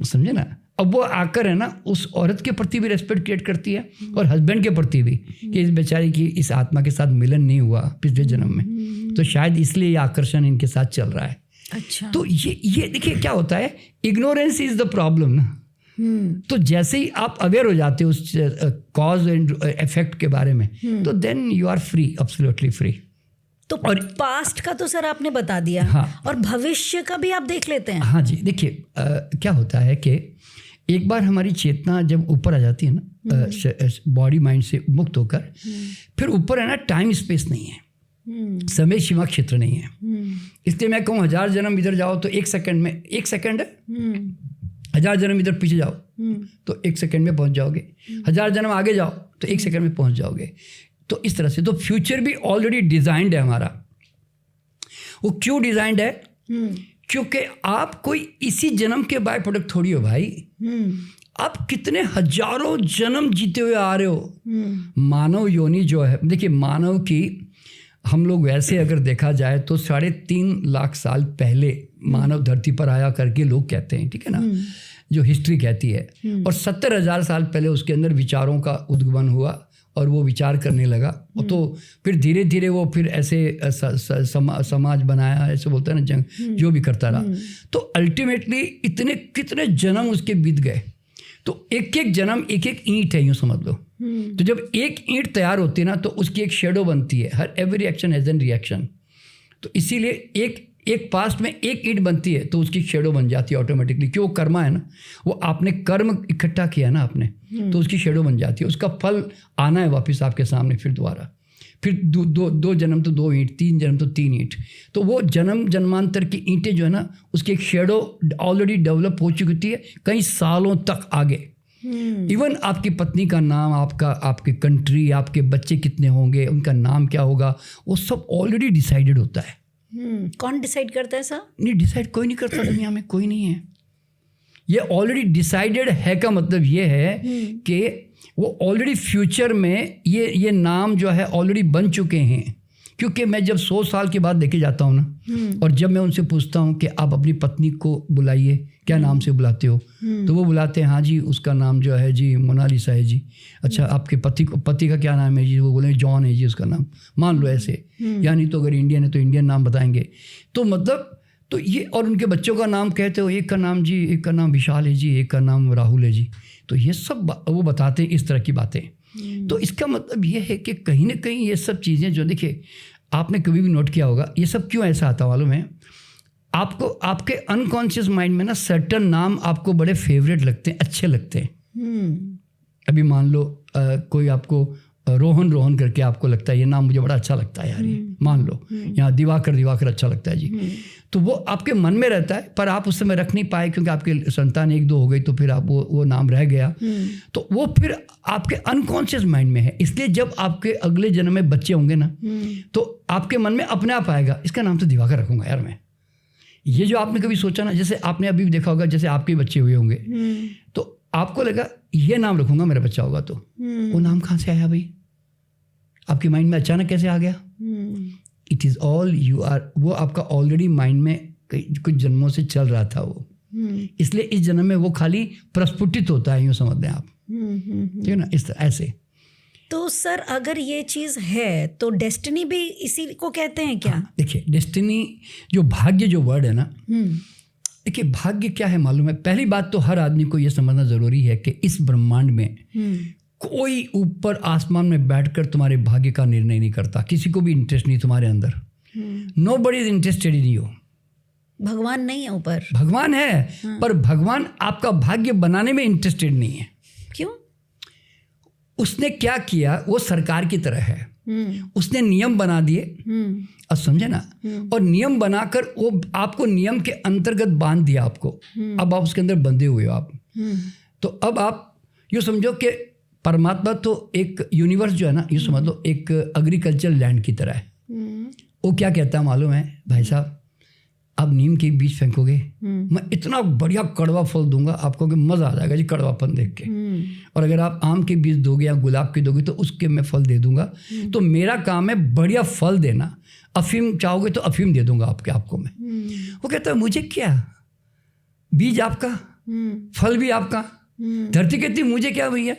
समझे ना। अब वो आकर है ना उस औरत के प्रति भी रेस्पेक्ट क्रिएट करती है और हस्बैंड के प्रति भी कि इस बेचारी की इस आत्मा के साथ मिलन नहीं हुआ पिछले जन्म में, तो शायद इसलिए ये आकर्षण इनके साथ चल रहा है। अच्छा। तो ये देखिए क्या होता है, इग्नोरेंस इज द प्रॉब्लम ना। तो जैसे ही आप अवेयर हो जाते हो उस कॉज एंड इफेक्ट के बारे में, तो then you are free, absolutely free. तो और पास्ट का तो सर आपने बता दिया। हाँ, और भविष्य का भी आप देख लेते हैं। हाँ जी, देखिए क्या होता है कि एक बार हमारी चेतना जब ऊपर आ जाती है ना बॉडी माइंड से मुक्त होकर, फिर ऊपर है ना टाइम स्पेस नहीं है, समय सीमा क्षेत्र नहीं है। इसलिए मैं कहूँ 1000 जन्म इधर जाओ तो 1 सेकंड में 1 सेकंड है, 1000 जन्म इधर पीछे जाओ तो 1 सेकंड में पहुंच जाओगे, 1000 जन्म आगे जाओ तो 1 सेकंड में पहुंच जाओगे। तो इस तरह से तो फ्यूचर भी ऑलरेडी डिजाइंड है हमारा। वो क्यों डिजाइंड है? क्योंकि आप कोई इसी जन्म के बाय प्रोडक्ट थोड़ी हो भाई। आप कितने हजारों जन्म जीते हुए आ रहे हो। मानव योनि जो है, देखिए मानव की हम लोग वैसे अगर देखा जाए तो 3.5 लाख साल पहले मानव धरती पर आया करके लोग कहते हैं, ठीक है ना, जो हिस्ट्री कहती है। और 70,000 साल पहले उसके अंदर विचारों का उद्गमन हुआ और वो विचार करने लगा। तो फिर धीरे धीरे वो फिर ऐसे समाज बनाया, ऐसे बोलते हैं ना, जंग जो भी करता रहा। तो अल्टीमेटली इतने कितने जन्म उसके बीत गए। तो एक एक जन्म एक एक ईंट है, यूँ समझ लो। तो जब एक ईंट तैयार होती है ना तो उसकी एक शेडो बनती है। हर every action has an reaction. तो इसीलिए एक पास्ट में एक ईंट बनती है तो उसकी शेडो बन जाती है ऑटोमेटिकली। क्यों? कर्मा है ना, वो आपने कर्म इकट्ठा किया ना आपने, तो उसकी शेडो बन जाती है। उसका फल आना है वापस आपके सामने फिर दोबारा। फिर दो जन्म तो 2 ईंट, 3 जन्म तो 3 ईंट। तो वो जन्मांतर की ईंटें जो है ना, उसकी एक शेडो ऑलरेडी डेवलप हो चुकी होती है कई सालों तक आगे। इवन आपकी पत्नी का नाम, आपके कंट्री, आपके बच्चे कितने होंगे, उनका नाम क्या होगा, वो सब ऑलरेडी डिसाइडेड होता है। कौन डिसाइड करता है सर? नहीं, डिसाइड कोई नहीं करता दुनिया में, कोई नहीं है। ये ऑलरेडी डिसाइडेड है का मतलब ये है कि वो ऑलरेडी फ्यूचर में ये नाम जो है ऑलरेडी बन चुके हैं। क्योंकि मैं जब 100 साल के बाद लेके जाता हूँ ना, और जब मैं उनसे पूछता हूँ कि आप अपनी पत्नी को बुलाइए, क्या नाम से बुलाते हो, तो वो बुलाते हैं हाँ जी उसका नाम जो है जी मोनालिसा है जी। अच्छा, आपके पति का क्या नाम है जी? वो बोले जॉन है जी उसका नाम, मान लो ऐसे। यानी तो अगर इंडियन है तो इंडियन नाम बताएंगे। तो मतलब तो ये, और उनके बच्चों का नाम कहते हो, एक का नाम जी, एक का नाम विशाल है जी, एक का नाम राहुल है जी। तो ये सब वो बताते हैं, इस तरह की बातें। तो इसका मतलब ये है कि कहीं ना कहीं ये सब चीज़ें जो, देखिए आपने कभी भी नोट किया होगा, ये सब क्यों ऐसा आता मालूम है आपको? आपके अनकॉन्शियस माइंड में ना सर्टन नाम आपको बड़े फेवरेट लगते हैं, अच्छे लगते हैं। अभी मान लो कोई आपको रोहन करके आपको लगता है ये नाम मुझे बड़ा अच्छा लगता है यार, ये मान लो, यहाँ दिवाकर अच्छा लगता है जी। तो वो आपके मन में रहता है, पर आप उस समय रख नहीं पाए क्योंकि आपके संतान 1-2 हो गई, तो फिर आप वो नाम रह गया। तो वो फिर आपके अनकॉन्शियस माइंड में है। इसलिए जब आपके अगले जन्म में बच्चे होंगे ना, तो आपके मन में अपने आप आएगा इसका नाम तो दिवाकर रखूंगा यार मैं। ये जो आपने कभी सोचा ना, जैसे आपने अभी भी देखा होगा, जैसे आपके बच्चे हुए होंगे तो आपको लगा ये नाम रखूंगा मेरा बच्चा होगा, तो वो नाम कहाँ से आया भाई? आपके माइंड में अचानक कैसे आ गया? It is all you are, वो आपका ऑलरेडी माइंड में कुछ जन्मों से चल रहा था वो। इसलिए इस जन्म में वो खाली प्रस्फुटित होता है, यूँ समझ लें आप, ठीक है ना, इस ऐसे। तो सर अगर ये चीज़ है तो डेस्टिनी भी इसी को कहते हैं क्या? देखिए डेस्टिनी, जो भाग्य जो वर्ड है ना, देखिए भाग्य क्या है मालूम है? पहली बात तो हर आदमी को ये समझना ज़रूरी है कि इस ब्रह्मांड में कोई ऊपर आसमान में बैठकर तुम्हारे भाग्य का निर्णय नहीं करता। किसी को भी इंटरेस्ट नहीं तुम्हारे अंदर। Nobody is interested in you. भगवान नहीं है ऊपर? भगवान है, पर भगवान आपका भाग्य बनाने में इंटरेस्टेड नहीं है। क्यों? उसने क्या किया, वो सरकार की तरह है। उसने नियम बना दिए, अब समझे ना, और नियम बनाकर वो आपको नियम के अंतर्गत बांध दिया आपको। अब आप उसके अंदर बंधे हुए हो आप। तो अब आप यूँ समझो कि परमात्मा तो एक यूनिवर्स जो है ना, यूँ समझ लो एक एग्रीकल्चर लैंड की तरह है। वो क्या कहता है मालूम है? भाई साहब आप नीम के बीज फेंकोगे, मैं इतना बढ़िया कड़वा फल दूंगा आपको कि मज़ा आ जाएगा जी कड़वापन देख के। और अगर आप आम के बीज दोगे या गुलाब के दोगे तो उसके मैं फल दे दूंगा। तो मेरा काम है बढ़िया फल देना। अफीम चाहोगे तो अफीम दे दूंगा आपको मैं। वो कहता है मुझे क्या, बीज आपका, फल भी आपका, धरती कहती मुझे क्या भैया।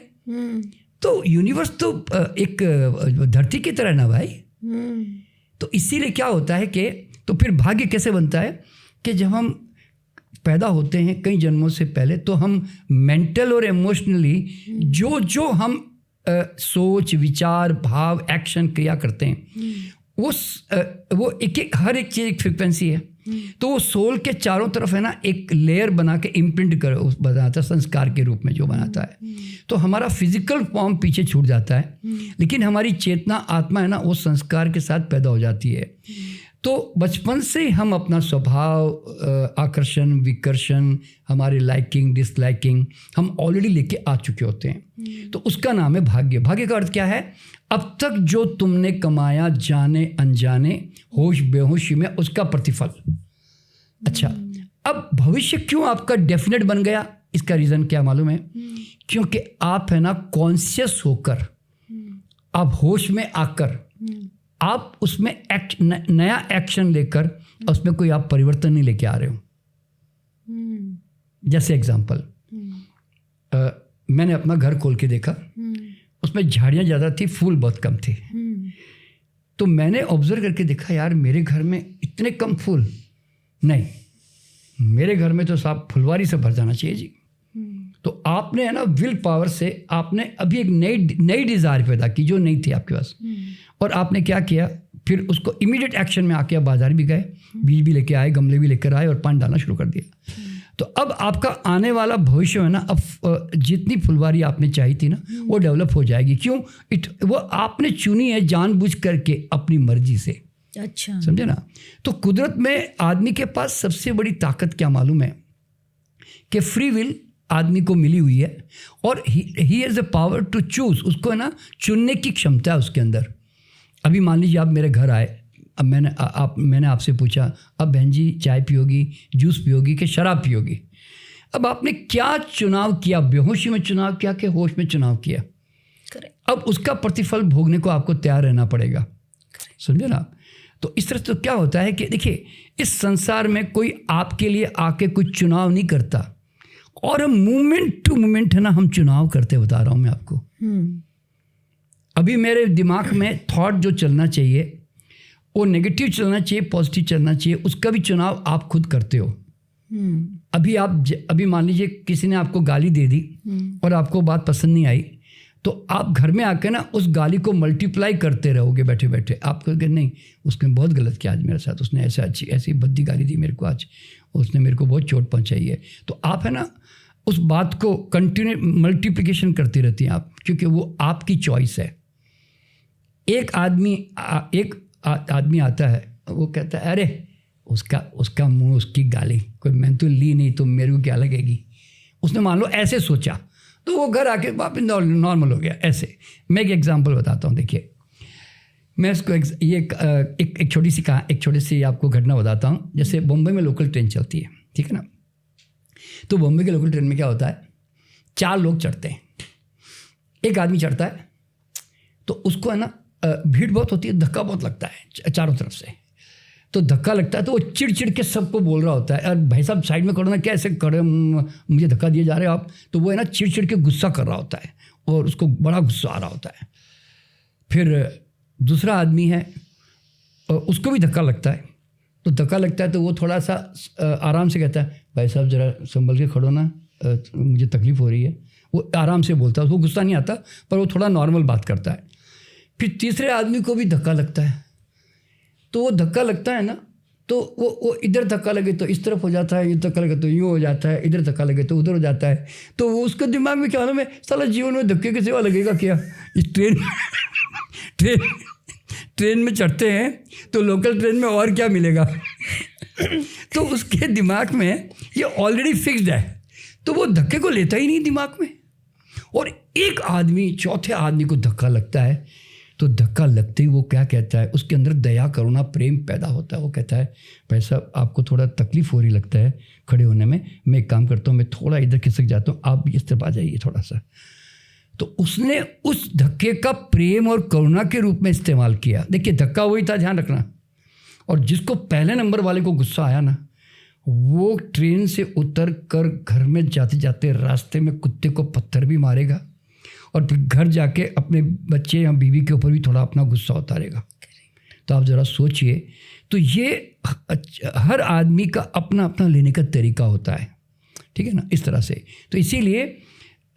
तो यूनिवर्स तो एक धरती की तरह ना भाई। तो इसीलिए क्या होता है कि, तो फिर भाग्य कैसे बनता है कि जब हम पैदा होते हैं कई जन्मों से पहले, तो हम मेंटल और इमोशनली जो हम सोच, विचार, भाव, एक्शन, क्रिया करते हैं, वो एक हर एक चीज़ एक फ्रिक्वेंसी है। तो वो सोल के चारों तरफ है ना एक लेयर बना के इम्प्रिंट कर बनाता है, संस्कार के रूप में जो बनाता है। तो हमारा फिजिकल फॉर्म पीछे छूट जाता है, लेकिन हमारी चेतना, आत्मा है ना, वो संस्कार के साथ पैदा हो जाती है। तो बचपन से हम अपना स्वभाव, आकर्षण, विकर्षण, हमारे लाइकिंग, डिसलाइकिंग हम ऑलरेडी लेके आ चुके होते हैं। तो उसका नाम है भाग्य। भाग्य का अर्थ क्या है? अब तक जो तुमने कमाया, जाने अनजाने, होश बेहोशी में, उसका प्रतिफल। अच्छा, अब भविष्य क्यों आपका डेफिनेट बन गया? इसका रीज़न क्या मालूम है? क्योंकि आप है ना कॉन्शियस होकर, आप होश में आकर, आप उसमें नया एक्शन लेकर, उसमें कोई आप परिवर्तन नहीं लेके आ रहे हो। जैसे एग्जांपल, मैंने अपना घर खोल के देखा, उसमें झाड़ियाँ ज़्यादा थी, फूल बहुत कम थे। तो मैंने ऑब्जर्व करके देखा यार मेरे घर में इतने कम फूल नहीं, मेरे घर में तो साहब फुलवारी से भर जाना चाहिए जी। तो आपने है ना विल पावर से आपने अभी एक नई डिज़ायर पैदा की जो नहीं थी आपके पास, और आपने क्या किया, फिर उसको इमीडिएट एक्शन में आके आप बाजार भी गए, बीज भी लेके आए, गमले भी लेकर आए और पानी डालना शुरू कर दिया। तो अब आपका आने वाला भविष्य है ना, अब जितनी फुलवारी आपने चाहिए थी ना वो डेवलप हो जाएगी। क्यों? वो आपने चुनी है जानबूझ करके अपनी मर्जी से। अच्छा, समझे ना? तो कुदरत में आदमी के पास सबसे बड़ी ताकत क्या मालूम है कि फ्री विल आदमी को मिली हुई है और he has the power to choose. उसको है ना चुनने की क्षमता है उसके अंदर। अभी मान लीजिए आप मेरे घर आए, अब मैंने आपसे पूछा, अब बहन जी चाय पियोगी, जूस पियोगी कि शराब पियोगी? अब आपने क्या चुनाव किया? बेहोशी में चुनाव किया कि होश में चुनाव किया? करेक्ट। अब उसका प्रतिफल भोगने को आपको तैयार रहना पड़ेगा। समझे ना? तो इस तरह से तो क्या होता है कि देखिए, इस संसार में कोई आपके लिए आके कोई चुनाव नहीं करता, और हम मूवमेंट टू मूवमेंट है ना, हम चुनाव करते, बता रहा हूँ मैं आपको। अभी मेरे दिमाग में थॉट जो चलना चाहिए वो नेगेटिव चलना चाहिए, पॉजिटिव चलना चाहिए, उसका भी चुनाव आप खुद करते हो। अभी मान लीजिए किसी ने आपको गाली दे दी और आपको बात पसंद नहीं आई, तो आप घर में आके ना उस गाली को मल्टीप्लाई करते रहोगे बैठे बैठे। आप कहोगे नहीं, उसने बहुत गलत किया आज मेरे साथ, उसने ऐसी भद्दी गाली दी मेरे को आज, उसने मेरे को बहुत चोट पहुंचाई है। तो आप है ना उस बात को कंटिन्यू मल्टीप्लिकेशन करते रहती हैं आप, क्योंकि वो आपकी चॉइस है। एक आदमी आता है, वो कहता है अरे उसका मुंह, उसकी गाली, कोई मैंने तो ली नहीं तो मेरे को क्या लगेगी। उसने मान लो ऐसे सोचा, तो वो घर आके वापस नॉर्मल हो गया। ऐसे मैं एक एग्जांपल बताता हूँ। देखिए, मैं इसको एक छोटी सी आपको घटना बताता हूँ। जैसे बॉम्बे में लोकल ट्रेन चलती है, ठीक है ना? तो बॉम्बे के लोकल ट्रेन में क्या होता है, 4 लोग चढ़ते हैं। एक आदमी चढ़ता है तो उसको है ना भीड़ बहुत होती है, धक्का बहुत लगता है चारों तरफ से। तो धक्का लगता है तो वो चिड़ के सबको बोल रहा होता है, अरे भाई साहब साइड में करो ना, कैसे खड़े, मुझे धक्का दिए जा रहे हो आप। तो वो है ना चिड़ के गुस्सा कर रहा होता है और उसको बड़ा गुस्सा आ रहा होता है। फिर दूसरा आदमी है, उसको भी धक्का लगता है। तो धक्का लगता है तो वो थोड़ा सा आराम से कहता है, भाई साहब ज़रा संभल के खड़ो ना, मुझे तकलीफ़ हो रही है। वो आराम से बोलता है, उसको गुस्सा नहीं आता, पर वो थोड़ा नॉर्मल बात करता है। फिर तीसरे आदमी को भी धक्का लगता है, तो वो धक्का लगता है ना, तो वो इधर धक्का लगे तो इस तरफ हो जाता है, इधर धक्का लगे तो यूँ हो जाता है, इधर धक्का लगे तो उधर हो जाता है। तो वो उसके दिमाग में क्या होना, मैं साला जीवन में धक्के की सेवा लगेगा क्या? इस ट्रेन में चढ़ते हैं तो लोकल ट्रेन में और क्या मिलेगा? तो उसके दिमाग में ये ऑलरेडी फिक्स्ड है, तो वो धक्के को लेता ही नहीं दिमाग में। और एक आदमी, चौथे आदमी को धक्का लगता है, तो धक्का लगते ही वो क्या कहता है, उसके अंदर दया, करुणा, प्रेम पैदा होता है। वो कहता है, भाई साहब आपको थोड़ा तकलीफ हो रही लगता है खड़े होने में, मैं एक काम करता हूँ, मैं थोड़ा इधर खिसक जाता हूँ, आप भी इस तरफ आ जाइए थोड़ा सा। तो उसने उस धक्के का प्रेम और करुणा के रूप में इस्तेमाल किया। देखिए, धक्का वही था, ध्यान रखना। और जिसको पहले नंबर वाले को गुस्सा आया ना, वो ट्रेन से उतर कर घर में जाते जाते रास्ते में कुत्ते को पत्थर भी मारेगा, और फिर घर जाके अपने बच्चे या बीवी के ऊपर भी थोड़ा अपना गुस्सा उतारेगा। तो आप ज़रा सोचिए, तो ये हर आदमी का अपना अपना लेने का तरीका होता है, ठीक है ना, इस तरह से। तो इसीलिए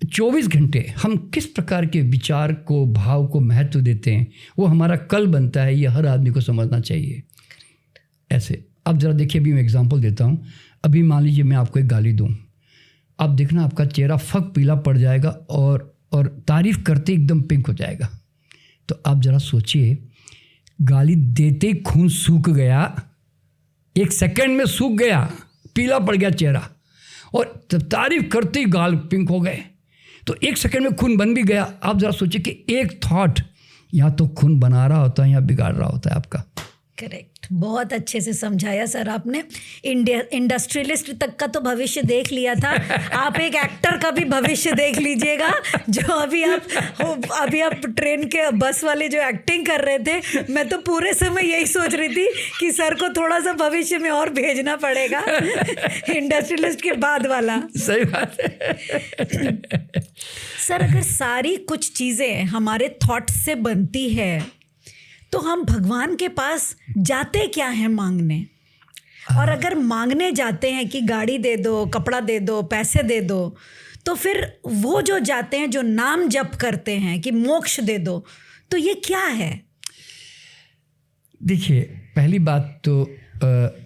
24 घंटे हम किस प्रकार के विचार को, भाव को महत्व देते हैं, वो हमारा कल बनता है, ये हर आदमी को समझना चाहिए। ऐसे अब ज़रा देखिए, अभी मैं एग्जांपल देता हूँ। अभी मान लीजिए मैं आपको एक गाली दूँ, आप देखना आपका चेहरा फक पीला पड़ जाएगा और तारीफ़ करते एकदम पिंक हो जाएगा। तो आप ज़रा सोचिए, गाली देते ही खून सूख गया, 1 सेकंड में सूख गया, पीला पड़ गया चेहरा, और तारीफ़ करते ही गाल पिंक हो गए, तो 1 सेकंड में खून बन भी गया। आप ज़रा सोचिए कि एक थॉट या तो खून बना रहा होता है या बिगाड़ रहा होता है आपका। करेक्ट, बहुत अच्छे से समझाया सर आपने। इंडस्ट्रियलिस्ट तक का तो भविष्य देख लिया था, आप एक एक्टर का भी भविष्य देख लीजिएगा। जो अभी आप ट्रेन के बस वाले जो एक्टिंग कर रहे थे, मैं तो पूरे समय यही सोच रही थी कि सर को थोड़ा सा भविष्य में और भेजना पड़ेगा, इंडस्ट्रियलिस्ट के बाद वाला। सही बात है। सर, अगर सारी कुछ चीज़ें हमारे थॉट से बनती है, तो हम भगवान के पास जाते क्या हैं मांगने? और अगर मांगने जाते हैं कि गाड़ी दे दो, कपड़ा दे दो, पैसे दे दो, तो फिर वो जो जाते हैं, जो नाम जप करते हैं कि मोक्ष दे दो, तो ये क्या है? देखिए, पहली बात तो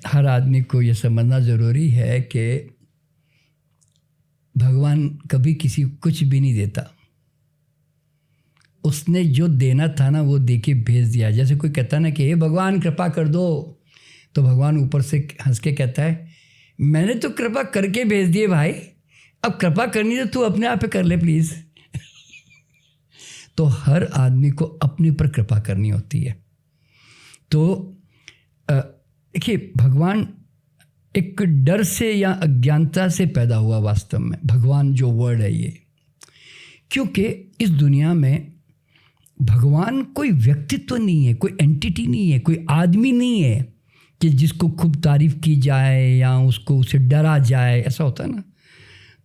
हर आदमी को ये समझना ज़रूरी है कि भगवान कभी किसी को कुछ भी नहीं देता। उसने जो देना था ना वो दे के भेज दिया। जैसे कोई कहता है ना कि हे भगवान कृपा कर दो, तो भगवान ऊपर से हंस के कहता है मैंने तो कृपा करके भेज दिए भाई, अब कृपा करनी तो तू अपने आप पे कर ले प्लीज़। तो हर आदमी को अपने ऊपर कृपा करनी होती है। तो देखिए, भगवान एक डर से या अज्ञानता से पैदा हुआ वास्तव में, भगवान जो वर्ड है ये, क्योंकि इस दुनिया में भगवान कोई व्यक्तित्व नहीं है, कोई एंटिटी नहीं है, कोई आदमी नहीं है कि जिसको खूब तारीफ की जाए या उसे डरा जाए, ऐसा होता है ना।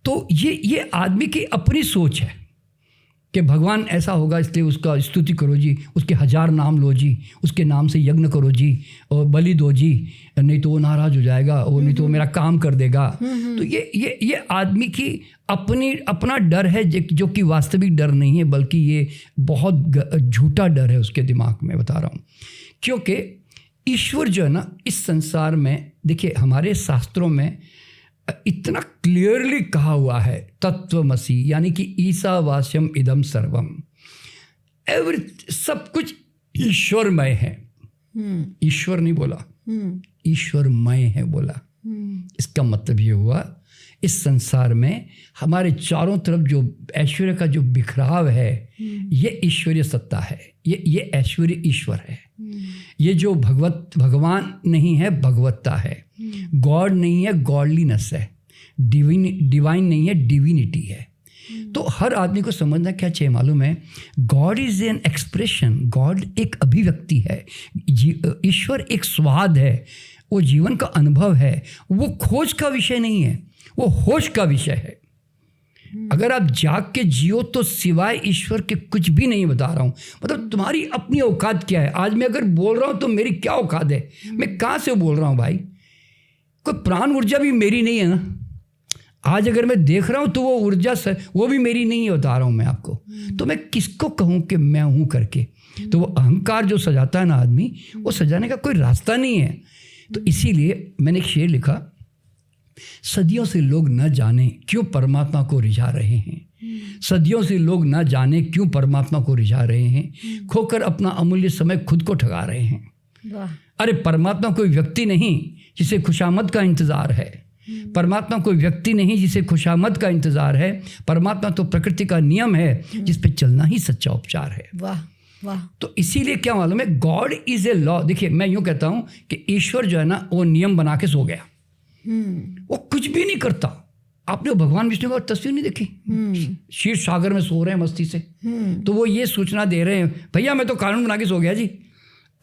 तो ये आदमी की अपनी सोच है कि भगवान ऐसा होगा इसलिए उसका स्तुति करो जी, उसके 1000 नाम लो जी, उसके नाम से यज्ञ करो जी और बलि दो जी, नहीं तो वो नाराज़ हो जाएगा और नहीं तो वो मेरा काम कर देगा। तो ये आदमी की अपना डर है जो कि वास्तविक डर नहीं है, बल्कि ये बहुत झूठा डर है उसके दिमाग में, बता रहा हूँ। क्योंकि ईश्वर जो है ना इस संसार में, देखिए हमारे शास्त्रों में इतना क्लियरली कहा हुआ है, तत्वमसि, यानी कि ईशावास्यम इदम सर्वम, सब कुछ ईश्वरमय है। ईश्वर नहीं बोला, ईश्वरमय है बोला। इसका मतलब ये हुआ इस संसार में हमारे चारों तरफ जो ऐश्वर्य का जो बिखराव है, ये ईश्वरीय सत्ता है, ये ऐश्वर्य ईश्वर है। ये जो भगवान नहीं है, भगवत्ता है। गॉड नहीं है, गॉडलीनेस है। डिवाइन नहीं है, डिविनिटी है। तो हर आदमी को समझना क्या चाहिए मालूम है, God is an expression, God एक अभिव्यक्ति है, ईश्वर एक स्वाद है, वो जीवन का अनुभव है, वो खोज का विषय नहीं है, वो होश का विषय है। अगर आप जाग के जियो तो सिवाय ईश्वर के कुछ भी नहीं, बता रहा हूँ। मतलब तुम्हारी अपनी औकात क्या है। आज मैं अगर बोल रहा हूँ तो मेरी क्या औकात है, मैं कहाँ से बोल रहा हूँ भाई। कोई प्राण ऊर्जा भी मेरी नहीं है ना। आज अगर मैं देख रहा हूँ तो वो ऊर्जा वो भी मेरी नहीं है, बता रहा हूँ मैं आपको। तो मैं किसको कहूँ कि मैं हूँ करके। तो वो अहंकार जो सजाता है ना आदमी, वो सजाने का कोई रास्ता नहीं है। तो इसीलिए मैंने एक शेर लिखा, सदियों से लोग न जाने क्यों परमात्मा को रिझा रहे हैं, सदियों से लोग न जाने क्यों परमात्मा को रिझा रहे हैं, खोकर अपना अमूल्य समय खुद को ठगा रहे हैं। अरे परमात्मा कोई व्यक्ति नहीं जिसे खुशामद का इंतज़ार है, परमात्मा कोई व्यक्ति नहीं जिसे खुशामद का इंतज़ार है, परमात्मा तो प्रकृति का नियम है जिस पे चलना ही सच्चा उपचार है। वाह वाह। तो इसीलिए क्या मालूम है, गॉड इज़ ए लॉ। देखिए मैं यूँ कहता हूँ कि ईश्वर जो है ना वो नियम बना के सो गया, वो कुछ भी नहीं करता। आपने भगवान विष्णु का तस्वीर नहीं देखी, क्षीर सागर में सो रहे हैं मस्ती से, तो वो ये सूचना दे रहे हैं भैया मैं तो कानून बना के सो गया जी,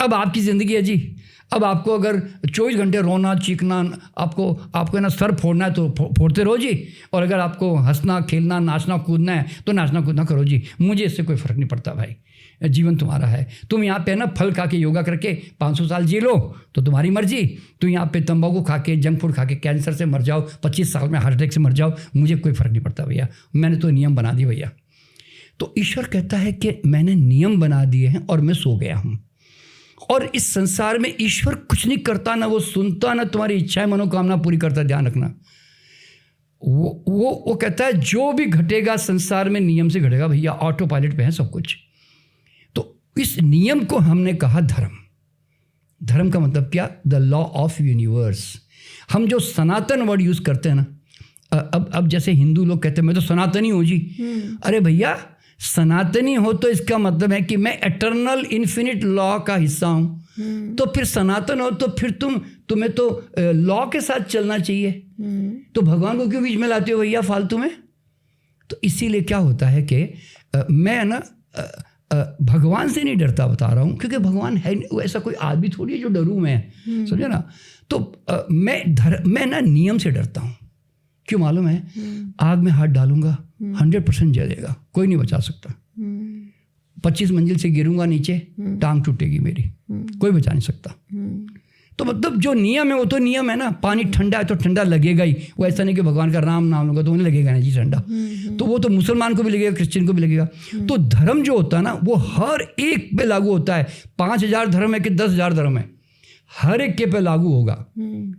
अब आपकी ज़िंदगी है जी, अब आपको अगर 24 घंटे रोना चीखना, आपको ना सर फोड़ना है तो फोड़ते रहो जी, और अगर आपको हंसना खेलना नाचना कूदना है तो नाचना कूदना करो जी, मुझे इससे कोई फ़र्क नहीं पड़ता भाई, जीवन तुम्हारा है। तुम यहाँ पे ना फल खा के योगा करके 500 साल जी लो तो तुम्हारी मर्जी, तुम यहाँ पे तंबाकू खा के जंक फूड खा के कैंसर से मर जाओ, 25 साल में हार्ट अटैक से मर जाओ, मुझे कोई फ़र्क नहीं पड़ता भैया, मैंने तो नियम बना दिए भैया। तो ईश्वर कहता है कि मैंने नियम बना दिए हैं और मैं सो गया हूँ। और इस संसार में ईश्वर कुछ नहीं करता, ना वो सुनता, ना तुम्हारी इच्छाएं मनोकामना पूरी करता। ध्यान रखना, वो कहता है जो भी घटेगा संसार में नियम से घटेगा भैया, ऑटो पायलट पे है सब कुछ। तो इस नियम को हमने कहा धर्म। धर्म का मतलब क्या, द लॉ ऑफ यूनिवर्स। हम जो सनातन वर्ड यूज़ करते हैं ना, अब जैसे हिंदू लोग कहते हैं मैं तो सनातनी हूँ जी, अरे भैया सनातनी हो तो इसका मतलब है कि मैं एटर्नल इन्फिनिट लॉ का हिस्सा हूँ। तो फिर सनातन हो तो फिर तुम्हें तो लॉ के साथ चलना चाहिए। तो भगवान को क्यों बीच में लाते हो भैया फालतू में। तो इसीलिए क्या होता है कि मैं ना भगवान से नहीं डरता, बता रहा हूँ, क्योंकि भगवान है वो ऐसा कोई आदमी थोड़ी है जो डरूँ मैं, समझे ना। तो मैं ना नियम से डरता हूँ। क्यों मालूम है, आग में हाथ डालूंगा 100% जलेगा, कोई नहीं बचा सकता। 25 मंजिल से गिरूंगा नीचे, टांग टूटेगी मेरी, कोई बचा नहीं सकता। तो मतलब जो नियम है वो तो नियम है ना। पानी ठंडा है तो ठंडा लगेगा ही, वो ऐसा नहीं कि भगवान का राम नाम लूंगा तो उन्हें लगेगा ना जी ठंडा, तो वो तो मुसलमान को भी लगेगा, क्रिश्चियन को भी लगेगा। तो धर्म जो होता है ना वो हर एक पे लागू होता है। 5000 धर्म है कि 10,000 धर्म है, हर एक के पे लागू होगा।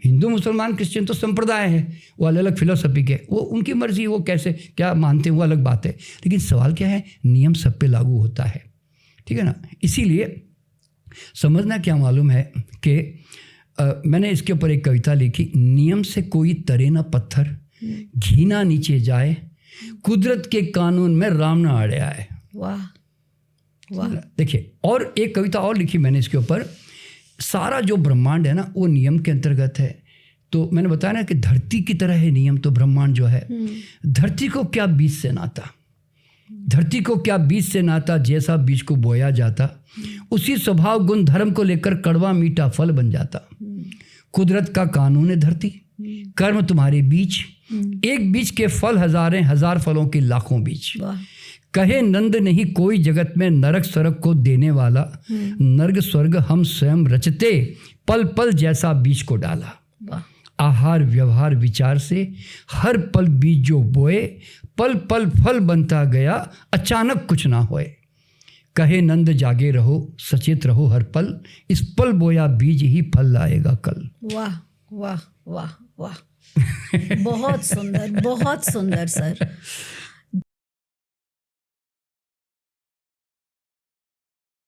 हिंदू मुसलमान क्रिश्चियन तो संप्रदाय है, वो अलग अलग फिलोसफी के, वो उनकी मर्जी, वो कैसे क्या मानते हैं वो अलग बात है, लेकिन सवाल क्या है, नियम सब पे लागू होता है, ठीक है ना। इसीलिए समझना क्या मालूम है कि मैंने इसके ऊपर एक कविता लिखी, नियम से कोई तरे ना पत्थर, घी ना नीचे जाए, कुदरत के कानून में राम ना अड़े आए। वाह वाह। देखिए, और एक कविता और लिखी मैंने इसके ऊपर, सारा जो ब्रह्मांड है ना वो नियम के अंतर्गत है। तो मैंने बताया ना कि धरती की तरह है नियम, तो ब्रह्मांड जो है, धरती को क्या बीज से नाता, धरती को क्या बीज से नाता, जैसा बीज को बोया जाता उसी स्वभाव गुण धर्म को लेकर कड़वा मीठा फल बन जाता। कुदरत का कानून है धरती, कर्म तुम्हारे बीज, एक बीज के फल हजारें, हजार फलों के लाखों बीज। कहे नंद नहीं कोई जगत में नरक स्वर्ग को देने वाला, नर्क स्वर्ग हम स्वयं रचते, पल पल जैसा बीज को डाला। आहार व्यवहार विचार से हर पल बीज जो बोए, पल पल फल बनता गया, अचानक कुछ ना होए। कहे नंद जागे रहो, सचेत रहो हर पल, इस पल बोया बीज ही फल लाएगा कल। वाह वाह वाह वाह। बहुत सुंदर सर।